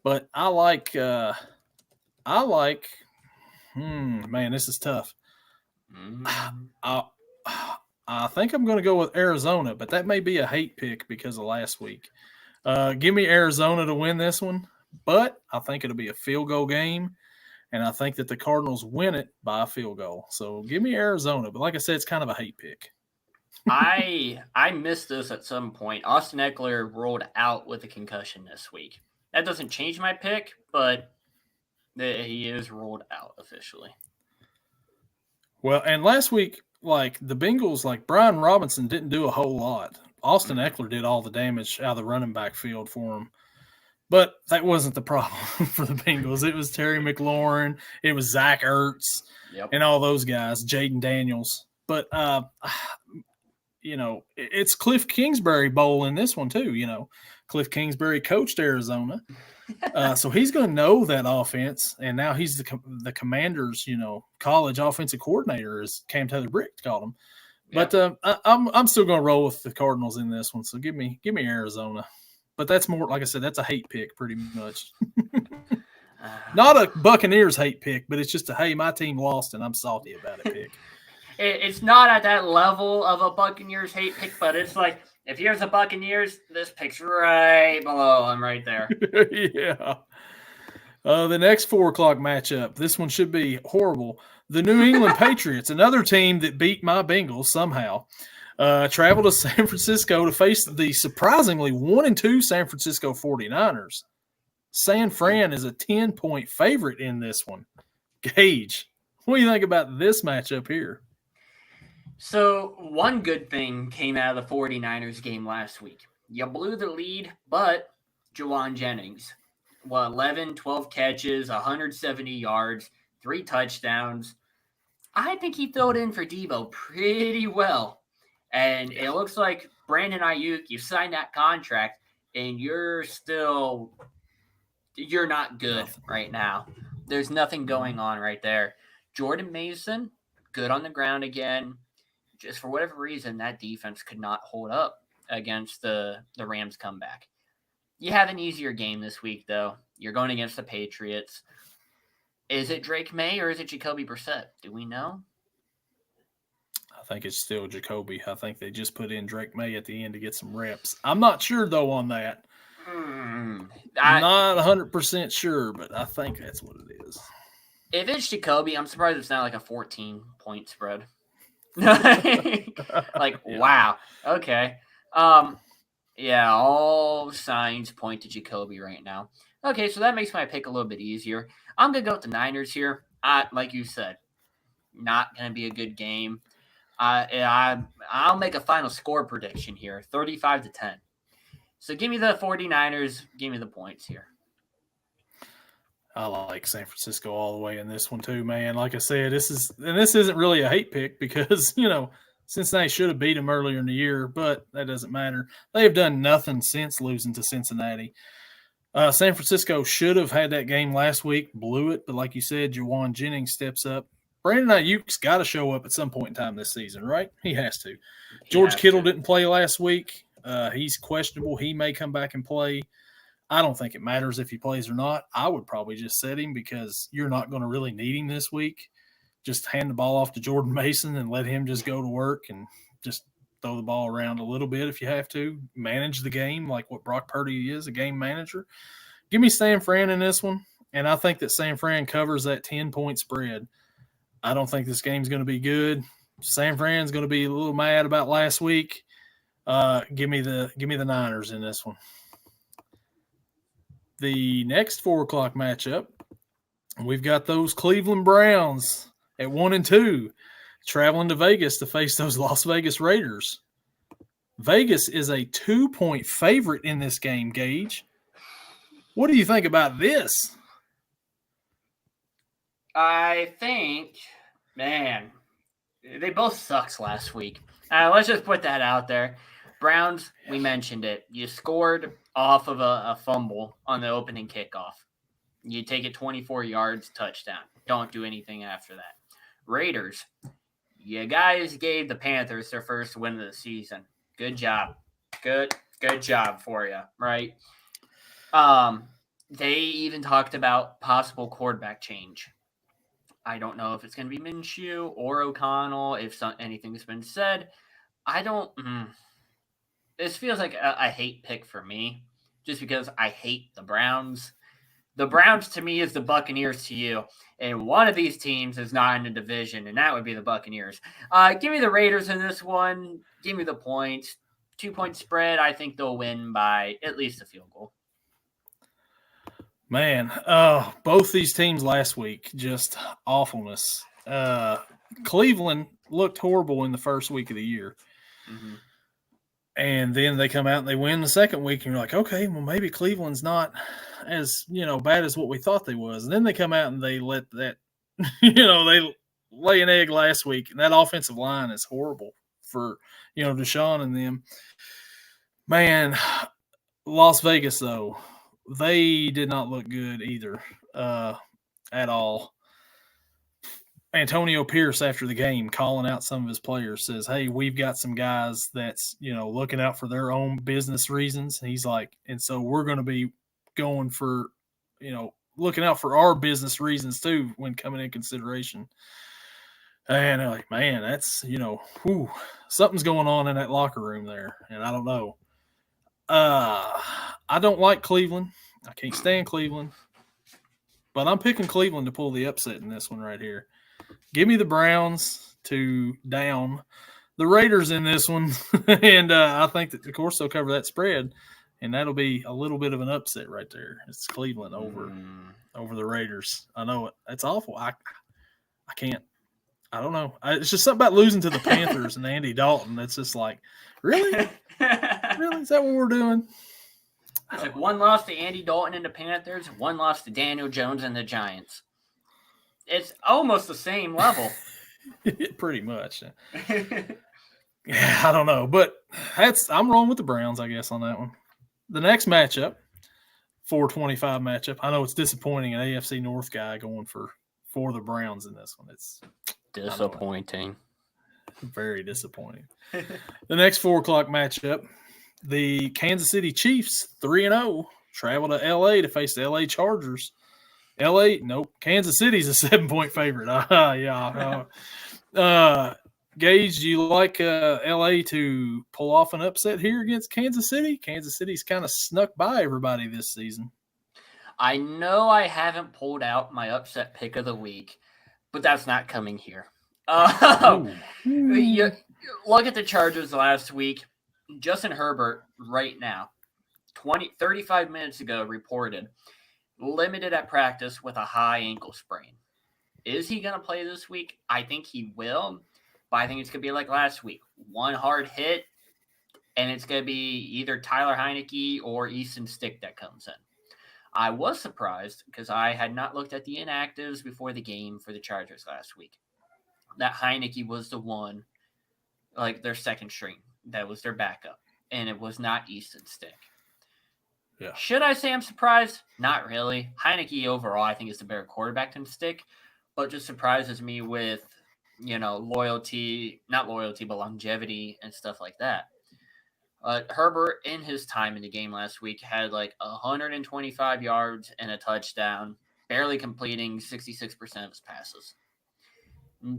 but I like. Man, this is tough. I think I'm going to go with Arizona, but that may be a hate pick because of last week. Give me Arizona to win this one, but I think it'll be a field goal game, and I think that the Cardinals win it by a field goal. So give me Arizona, but like I said, it's kind of a hate pick. I missed this at some point. Austin Eckler rolled out with a concussion this week. That doesn't change my pick, but he is ruled out officially. Well, and last week, like the Bengals, like Brian Robinson didn't do a whole lot. Austin Eckler did all the damage out of the running back field for him. But that wasn't the problem for the Bengals. It was Terry McLaurin, it was Zach Ertz, and all those guys, Jaden Daniels. But it's Cliff Kingsbury Bowl in this one too. Cliff Kingsbury coached Arizona. So he's going to know that offense, and now he's the Commanders, college offensive coordinator, as Cam Taylor-Britt called him. But I'm still going to roll with the Cardinals in this one. So give me Arizona. But that's more, like I said, that's a hate pick pretty much. Not a Buccaneers hate pick, but it's just hey, my team lost and I'm salty about it pick. It's not at that level of a Buccaneers hate pick, but it's like, if here's the Buccaneers, this pick's right below. I'm right there. Yeah. The next 4:00 matchup, this one should be horrible. The New England Patriots, another team that beat my Bengals somehow, travel to San Francisco to face the surprisingly 1-2 San Francisco 49ers. San Fran is a 10-point favorite in this one. Gage, what do you think about this matchup here? So one good thing came out of the 49ers game last week. You blew the lead, but Jauan Jennings, 11, 12 catches, 170 yards, 3 touchdowns. I think he filled in for Debo pretty well. And it looks like Brandon Ayuk, you signed that contract, and you're not good right now. There's nothing going on right there. Jordan Mason, good on the ground again. Just for whatever reason, that defense could not hold up against the Rams comeback. You have an easier game this week, though. You're going against the Patriots. Is it Drake May or is it Jacoby Brissett? Do we know? I think it's still Jacoby. I think they just put in Drake May at the end to get some reps. I'm not sure, though, on that. Not 100% sure, but I think that's what it is. If it's Jacoby, I'm surprised it's not like a 14-point spread. Wow. Okay. All signs point to Jacoby right now. Okay, so that makes my pick a little bit easier. I'm going to go with the Niners here. Like you said, not going to be a good game. I'll make a final score prediction here, 35-10. So give me the 49ers. Give me the points here. I like San Francisco all the way in this one too, man. Like I said, this isn't really a hate pick because, Cincinnati should have beat them earlier in the year, but that doesn't matter. They have done nothing since losing to Cincinnati. San Francisco should have had that game last week, blew it, but like you said, Jauan Jennings steps up. Brandon Ayuk's got to show up at some point in time this season, right? He has to. George Kittle didn't play last week. He's questionable. He may come back and play. I don't think it matters if he plays or not. I would probably just set him because you're not going to really need him this week. Just hand the ball off to Jordan Mason and let him just go to work and just throw the ball around a little bit if you have to. Manage the game like what Brock Purdy is, a game manager. Give me San Fran in this one, and I think that San Fran covers that 10-point spread. I don't think this game's going to be good. San Fran's going to be a little mad about last week. Give me the Niners in this one. The next 4:00 matchup, we've got those Cleveland Browns at 1-2 traveling to Vegas to face those Las Vegas Raiders. Vegas is a 2-point favorite in this game, Gage. What do you think about this? I think, man, they both sucked last week. Let's just put that out there. Browns, we mentioned it. You scored off of a fumble on the opening kickoff. You take it 24 yards, touchdown. Don't do anything after that. Raiders, you guys gave the Panthers their first win of the season. Good job. Good job for you, right? They even talked about possible quarterback change. I don't know if it's going to be Minshew or O'Connell, if anything's been said. I don't. This feels like a hate pick for me, just because I hate the Browns. The Browns to me is the Buccaneers to you, and one of these teams is not in the division, and that would be the Buccaneers. Give me the Raiders in this one. Give me the points. 2-point spread. I think they'll win by at least a field goal. Man, both these teams last week, just awfulness. Cleveland looked horrible in the first week of the year. Mm-hmm. And then they come out and they win the second week, and you're like, okay, well, maybe Cleveland's not as, bad as what we thought they was. And then they come out and they let that, they lay an egg last week, and that offensive line is horrible for, Deshaun and them. Man, Las Vegas, though, they did not look good either at all. Antonio Pierce, after the game, calling out some of his players, says, hey, we've got some guys that's, looking out for their own business reasons. And he's like, and so we're going to be going for, looking out for our business reasons too when coming in consideration. And they're like, man, that's, something's going on in that locker room there. And I don't know. I don't like Cleveland. I can't stand Cleveland. But I'm picking Cleveland to pull the upset in this one right here. Give me the Browns to down the Raiders in this one. And I think that, of course, they'll cover that spread. And that'll be a little bit of an upset right there. It's Cleveland over the Raiders. I know it. It's awful. I can't. I don't know. It's just something about losing to the Panthers and Andy Dalton. It's just like, really? Really? Is that what we're doing? It's like one loss to Andy Dalton and the Panthers, one loss to Daniel Jones and the Giants. It's almost the same level. Pretty much. Yeah, I don't know. But I'm wrong with the Browns, I guess, on that one. The next matchup, 425 matchup. I know it's disappointing, an AFC North guy going for the Browns in this one. It's disappointing. Very disappointing. The next 4 o'clock matchup, the Kansas City Chiefs, 3-0, travel to L.A. to face the L.A. Chargers. L.A., nope. Kansas City's a 7-point favorite. Gage, do you like L.A. to pull off an upset here against Kansas City? Kansas City's kind of snuck by everybody this season. I know I haven't pulled out my upset pick of the week, but that's not coming here. You look at the Chargers last week. Justin Herbert right now, 35 minutes ago, reported limited at practice with a high ankle sprain. Is he going to play this week? I think he will, but I think it's going to be like last week. One hard hit, and it's going to be either Tyler Heineke or Easton Stick that comes in. I was surprised because I had not looked at the inactives before the game for the Chargers last week. That Heineke was the one, like their second string. That was their backup, and it was not Easton Stick. Yeah. Should I say I'm surprised? Not really. Heineke overall, I think, is the better quarterback than Stick, but just surprises me with, loyalty, not loyalty, but longevity and stuff like that. Herbert, in his time in the game last week, had like 125 yards and a touchdown, barely completing 66% of his passes.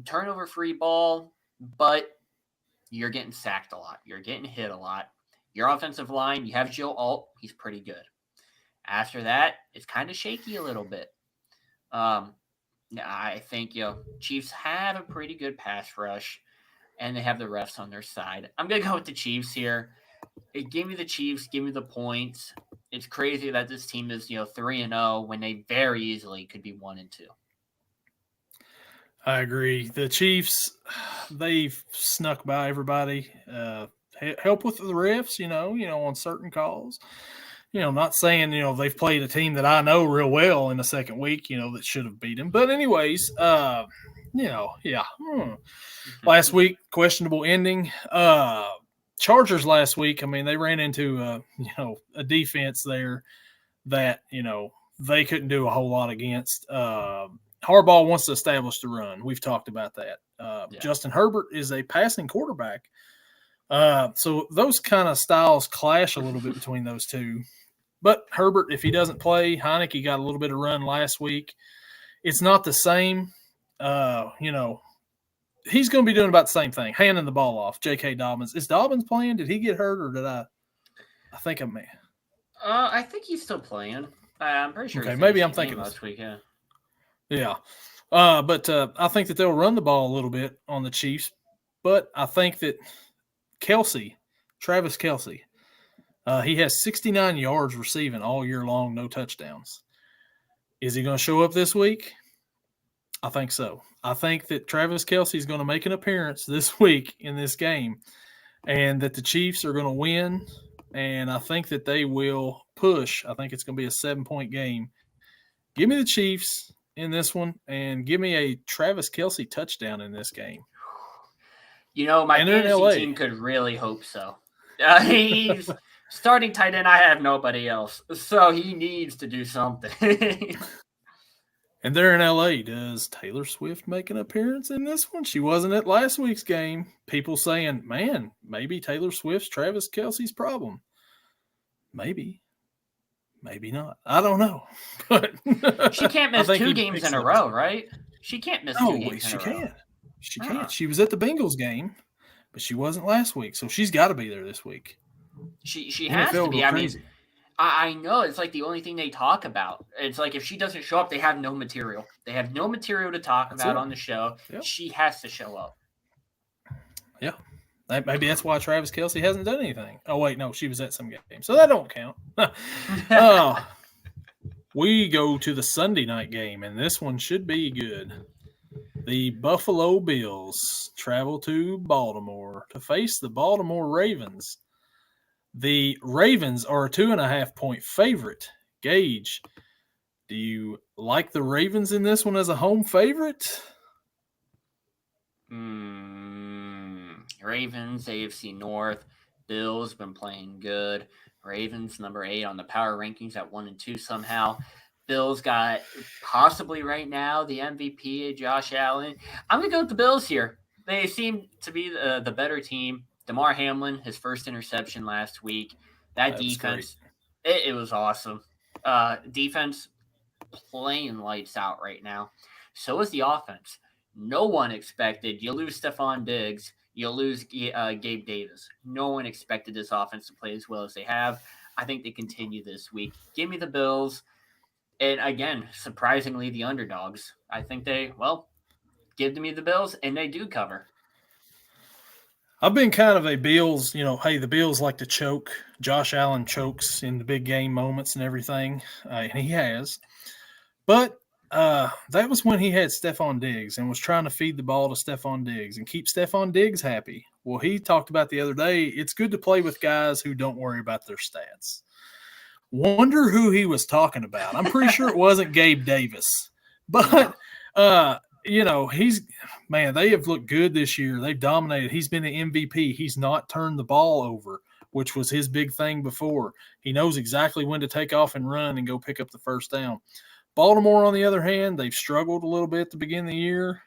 Turnover-free ball, but you're getting sacked a lot. You're getting hit a lot. Your offensive line, you have Joe Alt. He's pretty good. After that, it's kind of shaky a little bit. I think, Chiefs have a pretty good pass rush, and they have the refs on their side. I'm going to go with the Chiefs here. Give me the Chiefs. Give me the points. It's crazy that this team is, 3-0 when they very easily could be 1-2. I agree. The Chiefs, they've snuck by everybody. Help with the refs, on certain calls. Not saying, they've played a team that I know real well in the second week, that should have beat them. But anyways, yeah. Last week, questionable ending. Chargers last week, they ran into, a defense there that, they couldn't do a whole lot against. Harbaugh wants to establish the run. We've talked about that. Justin Herbert is a passing quarterback. So those kind of styles clash a little bit between those two. But Herbert, if he doesn't play, Heineke got a little bit of run last week. It's not the same. He's going to be doing about the same thing, handing the ball off. J.K. Dobbins. Is Dobbins playing? Did he get hurt, or did I think I may? I think he's still playing. I'm pretty sure. Okay, maybe I'm thinking last week. Yeah. Yeah. But I think that they'll run the ball a little bit on the Chiefs. But I think that Travis Kelce, he has 69 yards receiving all year long, no touchdowns. Is he going to show up this week? I think so. I think that Travis Kelce is going to make an appearance this week in this game, and that the Chiefs are going to win, and I think that they will push. I think it's going to be a 7-point game. Give me the Chiefs in this one, and give me a Travis Kelce touchdown in this game. My fantasy team could really hope so. He's starting tight end. I have nobody else, so he needs to do something. And they're in LA. Does Taylor Swift make an appearance in this one? She wasn't at last week's game. People saying, man, maybe Taylor Swift's Travis Kelce's problem. Maybe. Maybe not. I don't know. But she can't miss 2 games in a row, right? She can't miss 2 games in a row. She can't. She was at the Bengals game, but she wasn't last week, so she's got to be there this week. She has to be. I mean, I know it's like the only thing they talk about. It's like if she doesn't show up, they have no material. They have no material to talk about on the show. Yep. She has to show up. Yeah. Maybe that's why Travis Kelce hasn't done anything. Oh, wait, no, she was at some game, so that don't count. We go to the Sunday night game, and this one should be good. The Buffalo Bills travel to Baltimore to face the Baltimore Ravens. The Ravens are a 2.5-point favorite. Gage, do you like the Ravens in this one as a home favorite? Ravens, AFC North. Bills been playing good. Ravens, number 8 on the power rankings at 1 and 2 somehow. Bills got possibly right now the MVP, Josh Allen. I'm going to go with the Bills here. They seem to be the better team. DeMar Hamlin, his first interception last week. That defense, it was awesome. Defense playing lights out right now. So is the offense. No one expected you lose Stephon Diggs, you lose Gabe Davis. No one expected this offense to play as well as they have. I think they continue this week. Give me the Bills. And again, surprisingly, the underdogs. I think give me the Bills, and they do cover. I've been kind of a Bills, the Bills like to choke. Josh Allen chokes in the big game moments and everything, and he has. But that was when he had Stephon Diggs and was trying to feed the ball to Stephon Diggs and keep Stephon Diggs happy. Well, he talked about the other day, it's good to play with guys who don't worry about their stats. Wonder who he was talking about. I'm pretty sure it wasn't Gabe Davis. But they have looked good this year. They've dominated. He's been the MVP. He's not turned the ball over, which was his big thing before. He knows exactly when to take off and run and go pick up the first down. Baltimore, on the other hand, they've struggled a little bit at the beginning of the year.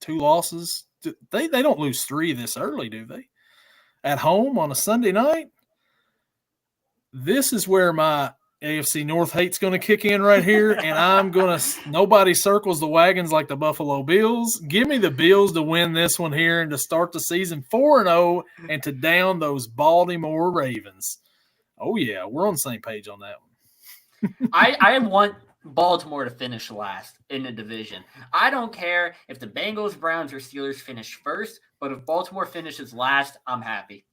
2 losses. They don't lose 3 this early, do they? At home on a Sunday night? This is where my AFC North hate's going to kick in right here, and nobody circles the wagons like the Buffalo Bills. Give me the Bills to win this one here and to start the season 4-0 and to down those Baltimore Ravens. Oh, yeah, we're on the same page on that one. I want Baltimore to finish last in the division. I don't care if the Bengals, Browns, or Steelers finish first, but if Baltimore finishes last, I'm happy.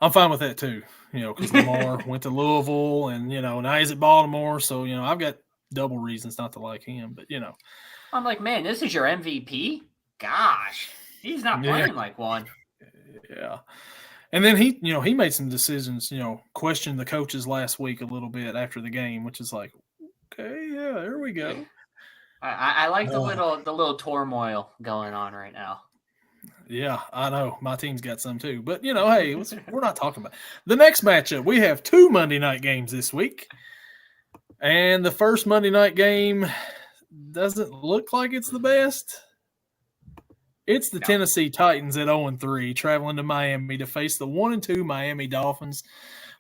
I'm fine with that too, because Lamar went to Louisville and, now he's at Baltimore. So, I've got double reasons not to like him, but, I'm like, man, this is your MVP? Gosh, he's not playing like one. Yeah. And then he made some decisions, questioned the coaches last week a little bit after the game, which is like, okay, yeah, there we go. I like the little turmoil going on right now. Yeah, I know. My team's got some too. But, we're not talking about the next matchup. We have 2 Monday night games this week. And the first Monday night game doesn't look like it's the best. It's the Tennessee Titans at 0-3 traveling to Miami to face the 1-2 Miami Dolphins.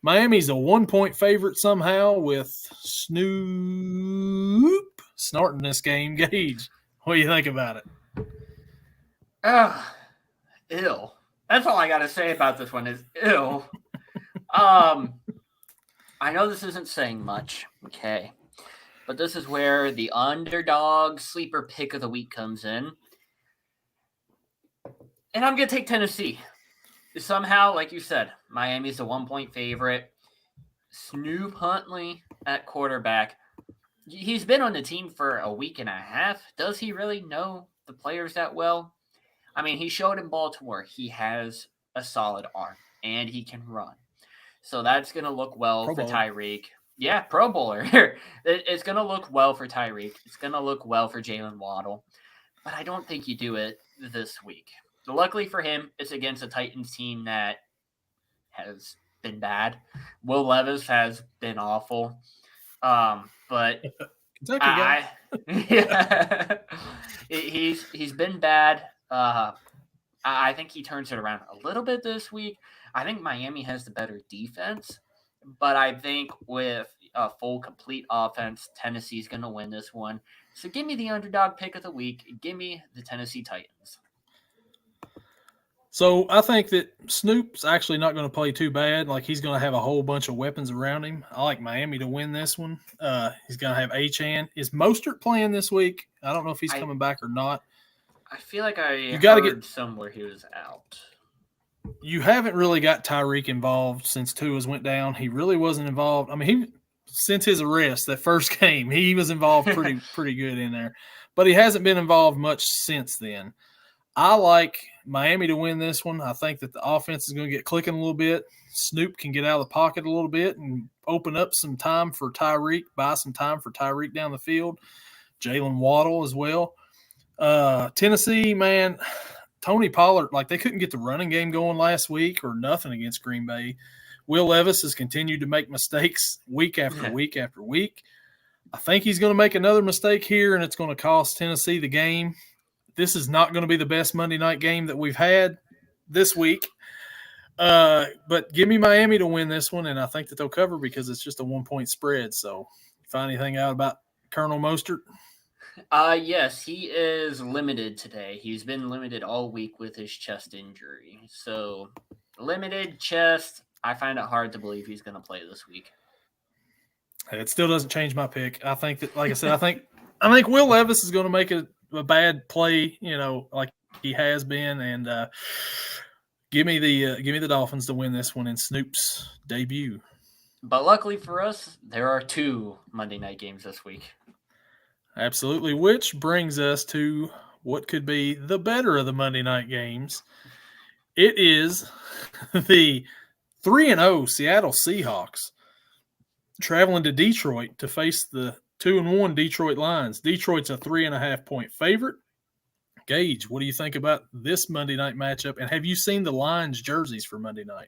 Miami's a 1-point favorite somehow with Snoop snorting this game. Gage, what do you think about it? Ill. That's all I got to say about this one is ill. I know this isn't saying much, okay, but this is where the underdog sleeper pick of the week comes in. And I'm going to take Tennessee. Somehow, like you said, Miami's a 1-point favorite. Snoop Huntley at quarterback. He's been on the team for a week and a half. Does he really know the players that well? I mean, he showed in Baltimore he has a solid arm and he can run. So that's going to look well for Tyreek. Yeah, Pro Bowler. It's going to look well for Tyreek. It's going to look well for Jalen Waddle. But I don't think you do it this week. Luckily for him, it's against a Titans team that has been bad. Will Levis has been awful. But yeah, he's been bad. I think he turns it around a little bit this week. I think Miami has the better defense, but I think with a full, complete offense, Tennessee's going to win this one. So give me the underdog pick of the week. Give me the Tennessee Titans. So I think that Snoop's actually not going to play too bad. Like, he's going to have a whole bunch of weapons around him. I like Miami to win this one. He's going to have Achane. Is Mostert playing this week? I don't know if he's coming back or not. I feel like I heard somewhere he was out. You haven't really got Tyreek involved since Tua's went down. He really wasn't involved. I mean, since his arrest, that first game, he was involved pretty good in there. But he hasn't been involved much since then. I like Miami to win this one. I think that the offense is going to get clicking a little bit. Snoop can get out of the pocket a little bit and open up some time for Tyreek, buy some time for Tyreek down the field. Jalen Waddle as well. Tennessee, man, Tony Pollard, like, they couldn't get the running game going last week or nothing against Green Bay. Will Levis has continued to make mistakes week after week after week. I think he's going to make another mistake here, and it's going to cost Tennessee the game. This is not going to be the best Monday night game that we've had this week. But give me Miami to win this one, and I think that they'll cover because it's just a 1-point spread. So, find anything out about Colonel Mostert? Yes, he is limited today. He's been limited all week with his chest injury. So, limited chest. I find it hard to believe he's going to play this week. It still doesn't change my pick. I think that, like I said, I think Will Levis is going to make a bad play, like he has been, and give me the Dolphins to win this one in Snoop's debut. But luckily for us, there are 2 Monday night games this week. Absolutely, which brings us to what could be the better of the Monday night games. It is the 3-0 Seattle Seahawks traveling to Detroit to face the 2-1 Detroit Lions. Detroit's a 3.5-point favorite. Gage, what do you think about this Monday night matchup? And have you seen the Lions jerseys for Monday night?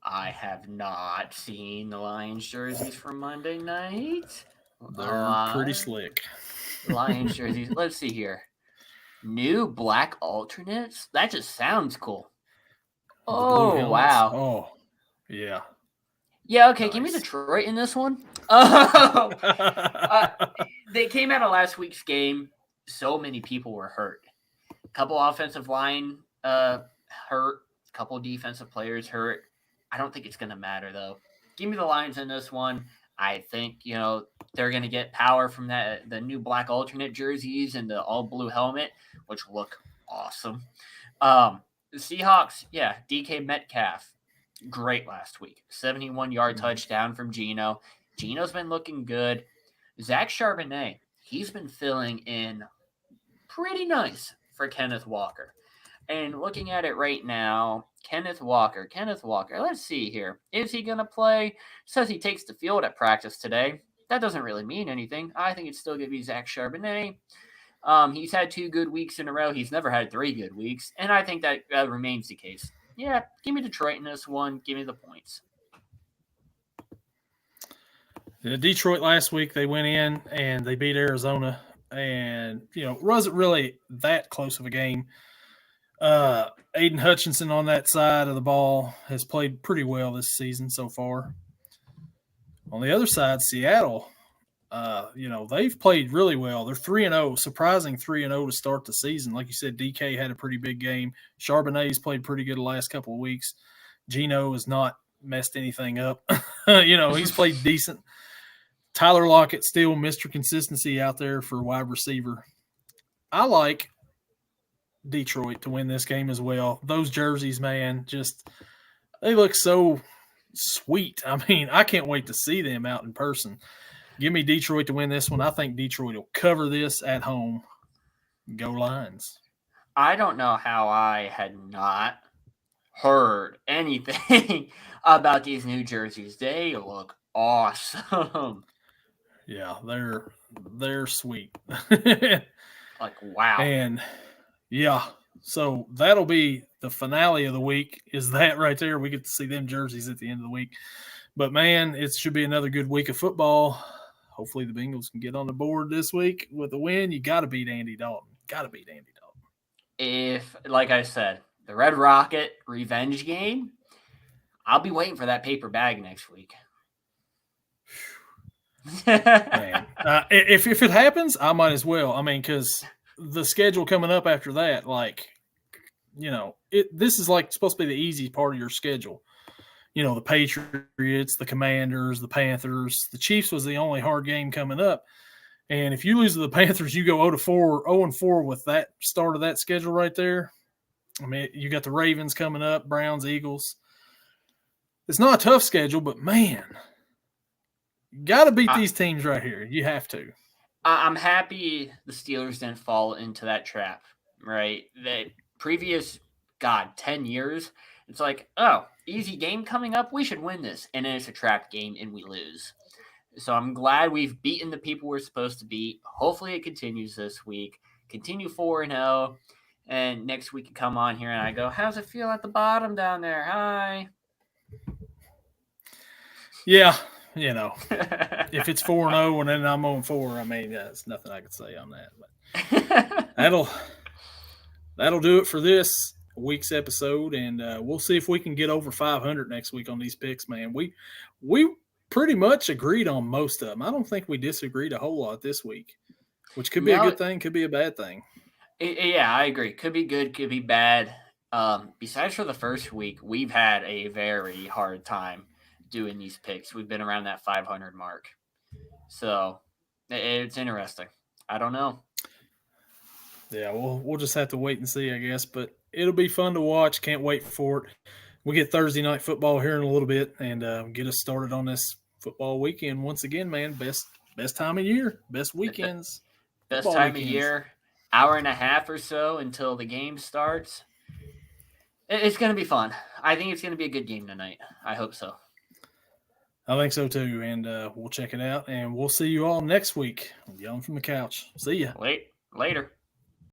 I have not seen the Lions jerseys for Monday night. They're pretty slick. Lions jerseys. Let's see here. New black alternates? That just sounds cool. Oh, wow. Oh, yeah. Yeah, okay. Nice. Give me Detroit in this one. They came out of last week's game. So many people were hurt. A couple offensive line hurt. A couple defensive players hurt. I don't think it's going to matter, though. Give me the Lions in this one. I think, they're going to get power from the new black alternate jerseys and the all blue helmet, which look awesome. The Seahawks, yeah, DK Metcalf. Great last week. 71-yard touchdown from Geno. Geno's been looking good. Zach Charbonnet, he's been filling in pretty nice for Kenneth Walker. And looking at it right now, Kenneth Walker, let's see here. Is he going to play? Says he takes the field at practice today. That doesn't really mean anything. I think it's still going to be Zach Charbonnet. He's had 2 good weeks in a row. He's never had 3 good weeks. And I think that remains the case. Yeah, give me Detroit in this one. Give me the points. Detroit last week, they went in and they beat Arizona, and it wasn't really that close of a game. Aiden Hutchinson on that side of the ball has played pretty well this season so far. On the other side, Seattle, they've played really well. They're 3-0, surprising 3-0 to start the season. Like you said, DK had a pretty big game. Charbonnet's played pretty good the last couple of weeks. Geno has not messed anything up. He's played decent. Tyler Lockett still Mr. Consistency out there for wide receiver. I like Detroit to win this game as well. Those jerseys, man, they look so sweet. I mean, I can't wait to see them out in person. Give me Detroit to win this one. I think Detroit will cover this at home. Go Lions. I don't know how I had not heard anything about these new jerseys. They look awesome. Yeah, they're sweet. Like, wow. And yeah, so that'll be the finale of the week, is that right there. We get to see them jerseys at the end of the week. But man, it should be another good week of football. Hopefully the Bengals can get on the board this week with a win. You got to beat Andy Dalton. Got to beat Andy Dalton. If, like I said, the Red Rocket revenge game, I'll be waiting for that paper bag next week. Man, if it happens, I might as well. I mean, because the schedule coming up after that, this is like supposed to be the easy part of your schedule. The Patriots, the Commanders, the Panthers. The Chiefs was the only hard game coming up. And if you lose to the Panthers, you go 0-4 with that start of that schedule right there. I mean, you got the Ravens coming up, Browns, Eagles. It's not a tough schedule, but man, you got to beat these teams right here. You have to. I'm happy the Steelers didn't fall into that trap, right? The previous, 10 years, it's like, oh, easy game coming up. We should win this. And then it's a trap game and we lose. So I'm glad we've beaten the people we're supposed to beat. Hopefully it continues this week. Continue 4-0. And next week you come on here and I go, how's it feel at the bottom down there? Hi. Yeah. If it's 4-0 and then I'm on 4, I mean, there's nothing I could say on that. But that'll do it for this week's episode, and we'll see if we can get over 500 next week on these picks, man. We pretty much agreed on most of them. I don't think we disagreed a whole lot this week, which could be a good thing, could be a bad thing. Yeah, I agree. Could be good, could be bad. Besides for the first week, we've had a very hard time doing these picks. We've been around that 500 mark. So it's interesting. I don't know. Yeah, we'll just have to wait and see, I guess. But it'll be fun to watch. Can't wait for it. We get Thursday night football here in a little bit and get us started on this football weekend. Once again, man, best time of year, best weekends. Best time of year, hour and a half or so until the game starts. It's going to be fun. I think it's going to be a good game tonight. I hope so. I think so too, and we'll check it out, and we'll see you all next week. Yelling from the couch. See ya. Later.